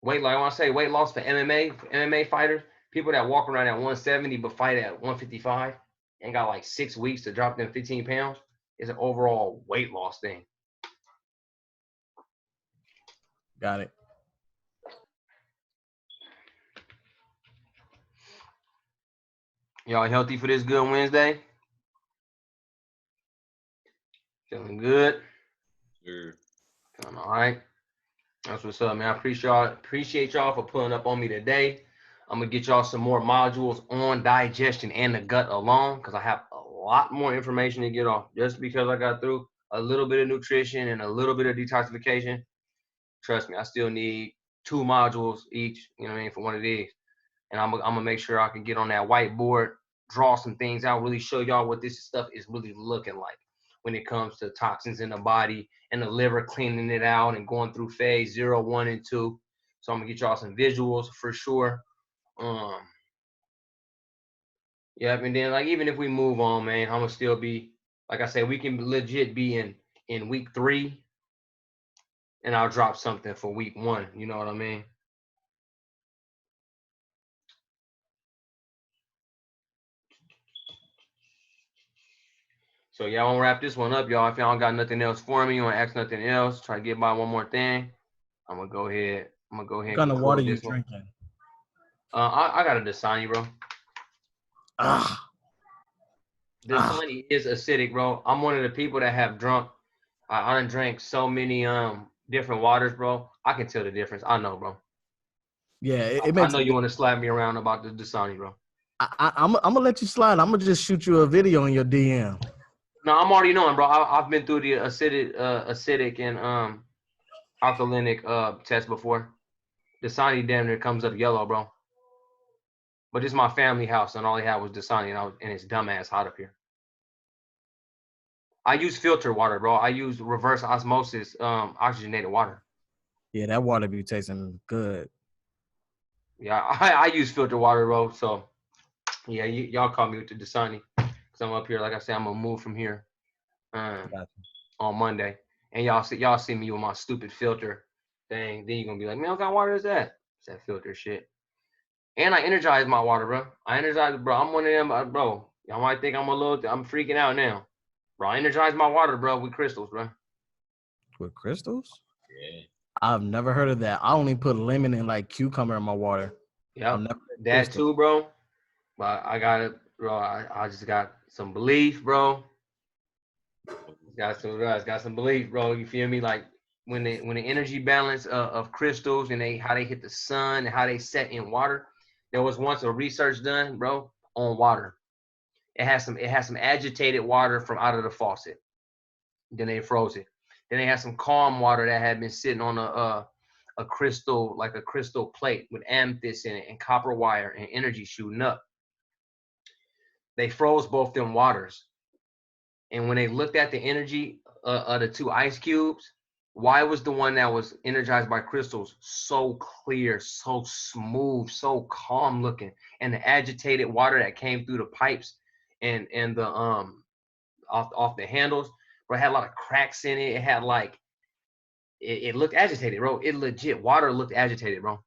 I want to say weight loss for MMA fighters, people that walk around at 170 but fight at 155 and got like 6 weeks to drop them 15 pounds. It's an overall weight loss thing. Got it. Y'all healthy for this good Wednesday? Feeling good? Sure. Feeling all right? That's what's up, man. I appreciate y'all for pulling up on me today. I'm gonna get y'all some more modules on digestion and the gut alone, because I have a lot more information to get off. Just because I got through a little bit of nutrition and a little bit of detoxification, trust me, I still need 2 modules each, you know what I mean, for one of these. And I'm gonna make sure I can get on that whiteboard, draw some things out, really show y'all what this stuff is really looking like when it comes to toxins in the body and the liver cleaning it out and going through phase 0, 1, and 2. So I'm gonna get y'all some visuals for sure. Yeah, and then like even if we move on, man, I'm gonna still be, like I said, we can legit be in week 3, and I'll drop something for week 1. You know what I mean? So y'all want to wrap this one up, y'all. If y'all got nothing else for me, you want to ask nothing else, try to get by one more thing, I'm gonna go ahead. What kind of water you drinking? I got a Dasani, bro. Dasani is acidic, bro. I'm one of the people that have drunk. I done drank so many different waters, bro. I can tell the difference. I know, bro. Yeah, it I makes. know you want to slap me around about the Dasani, bro. I'm gonna let you slide. I'm gonna just shoot you a video in your DM. No, I'm already knowing, bro. I've been through the acidic and alkalinic test before. Dasani damn near comes up yellow, bro. But this is my family house, and all they had was Dasani, and it's dumbass hot up here. I use filtered water, bro. I use reverse osmosis oxygenated water. Yeah, that water be tasting good. Yeah, I use filtered water, bro. So, yeah, y'all call me with the Dasani. Because I'm up here, like I said, I'm going to move from here on Monday. And y'all see me with my stupid filter thing. Then you're going to be like, man, what kind of water is that? It's that filter shit. And I energize my water, bro. Bro. I'm one of them, bro. Y'all might think I'm freaking out now. Bro, I energize my water, bro, with crystals, bro. With crystals? Yeah. I've never heard of that. I only put lemon and like cucumber in my water. Yeah, that too, bro. But I got it, bro. I just got some belief, bro. Got some belief, bro. You feel me? Like when the energy balance of crystals and how they hit the sun and how they set in water. There was once a research done, bro, on water. It has some agitated water from out of the faucet. Then they froze it. Then they had some calm water that had been sitting on a crystal, like a crystal plate with amethyst in it and copper wire and energy shooting up. They froze both them waters. And when they looked at the energy of the 2 ice cubes, why was the one that was energized by crystals so clear, so smooth, so calm looking? And the agitated water that came through the pipes and the off the handles, bro, it had a lot of cracks in it. It had like it looked agitated, bro. It legit water looked agitated, bro.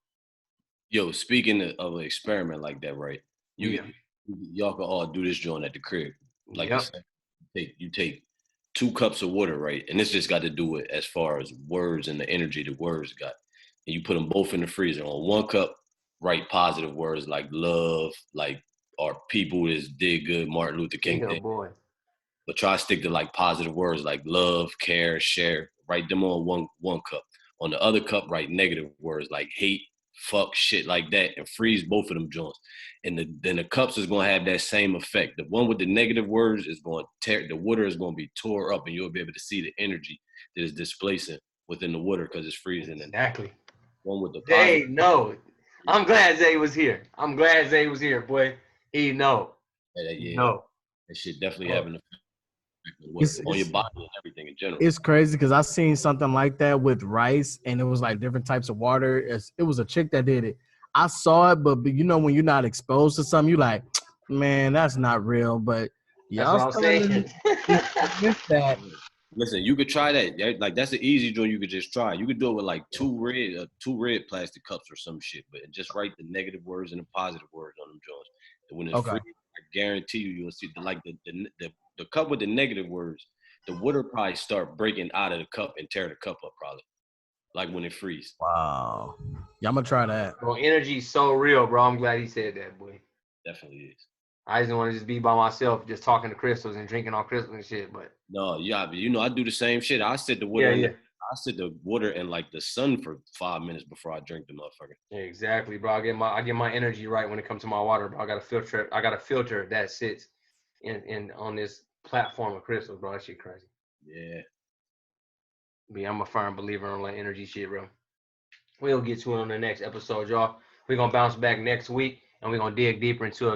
Yo, speaking of an experiment like that, right? Y'all can all do this joint at the crib. Like I said, you take 2 cups of water, right? And this just got to do with as far as words and the energy the words got. And you put them both in the freezer. On 1 cup, write positive words like love, like or people that did good, Martin Luther King thing. Boy. But try to stick to like positive words like love, care, share. Write them on one cup. On the other cup, write negative words like hate, fuck, shit like that, and freeze both of them joints. And then the cups is gonna have that same effect. The one with the negative words is going to tear, the water is gonna be tore up, and you'll be able to see the energy that is displacing within the water because it's freezing. Exactly. One with the Zay, no. I'm glad Zay was here. Boy. He know. No. That shit definitely having an effect on your body and everything in general. It's crazy because I seen something like that with rice, and it was like different types of water. It was a chick that did it. I saw it, but you know when you're not exposed to something, you like, man, that's not real. But that's what I'm saying. Listen, you could try that. Like that's an easy joint. You could just try. You could do it with like two red plastic cups or some shit, but just write the negative words and the positive words on them joints. And when it's Okay. free, I guarantee you'll see the cup with the negative words. The water probably start breaking out of the cup and tear the cup up probably, like when it freezes. Wow. Yeah, I'm gonna try that. Bro, energy's so real, bro. I'm glad he said that, boy. Definitely is. I just want to just be by myself, just talking to crystals and drinking all crystals and shit. But No, yeah, but I do the same shit. I sit the water. yeah. I sit the water in like the sun for 5 minutes before I drink the motherfucker. Yeah, exactly, bro. I get my energy right when it comes to my water, bro. I got a filter that sits in on this platform of crystals, bro. That shit crazy. Yeah. But yeah, I'm a firm believer on like energy shit, bro. We'll get to it on the next episode, y'all. We're gonna bounce back next week and we're gonna dig deeper into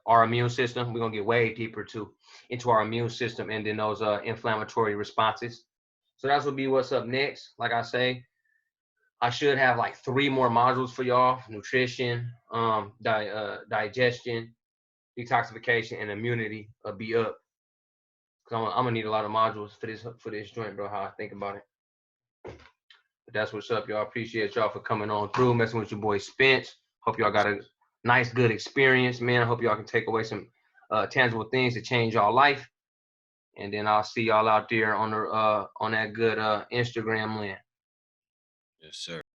our immune system. We're gonna get way deeper into our immune system and then those inflammatory responses. So that's will be what's up next. Like I say, I should have like 3 more modules for y'all: nutrition, digestion, detoxification, and immunity will be up. Cause I'm gonna need a lot of modules for this joint, bro. How I think about it. But that's what's up, y'all. Appreciate y'all for coming on through, messing with your boy Spence. Hope y'all got a nice, good experience, man. I hope y'all can take away some tangible things to change y'all life. And then I'll see y'all out there on the on that good Instagram land. Yes, sir.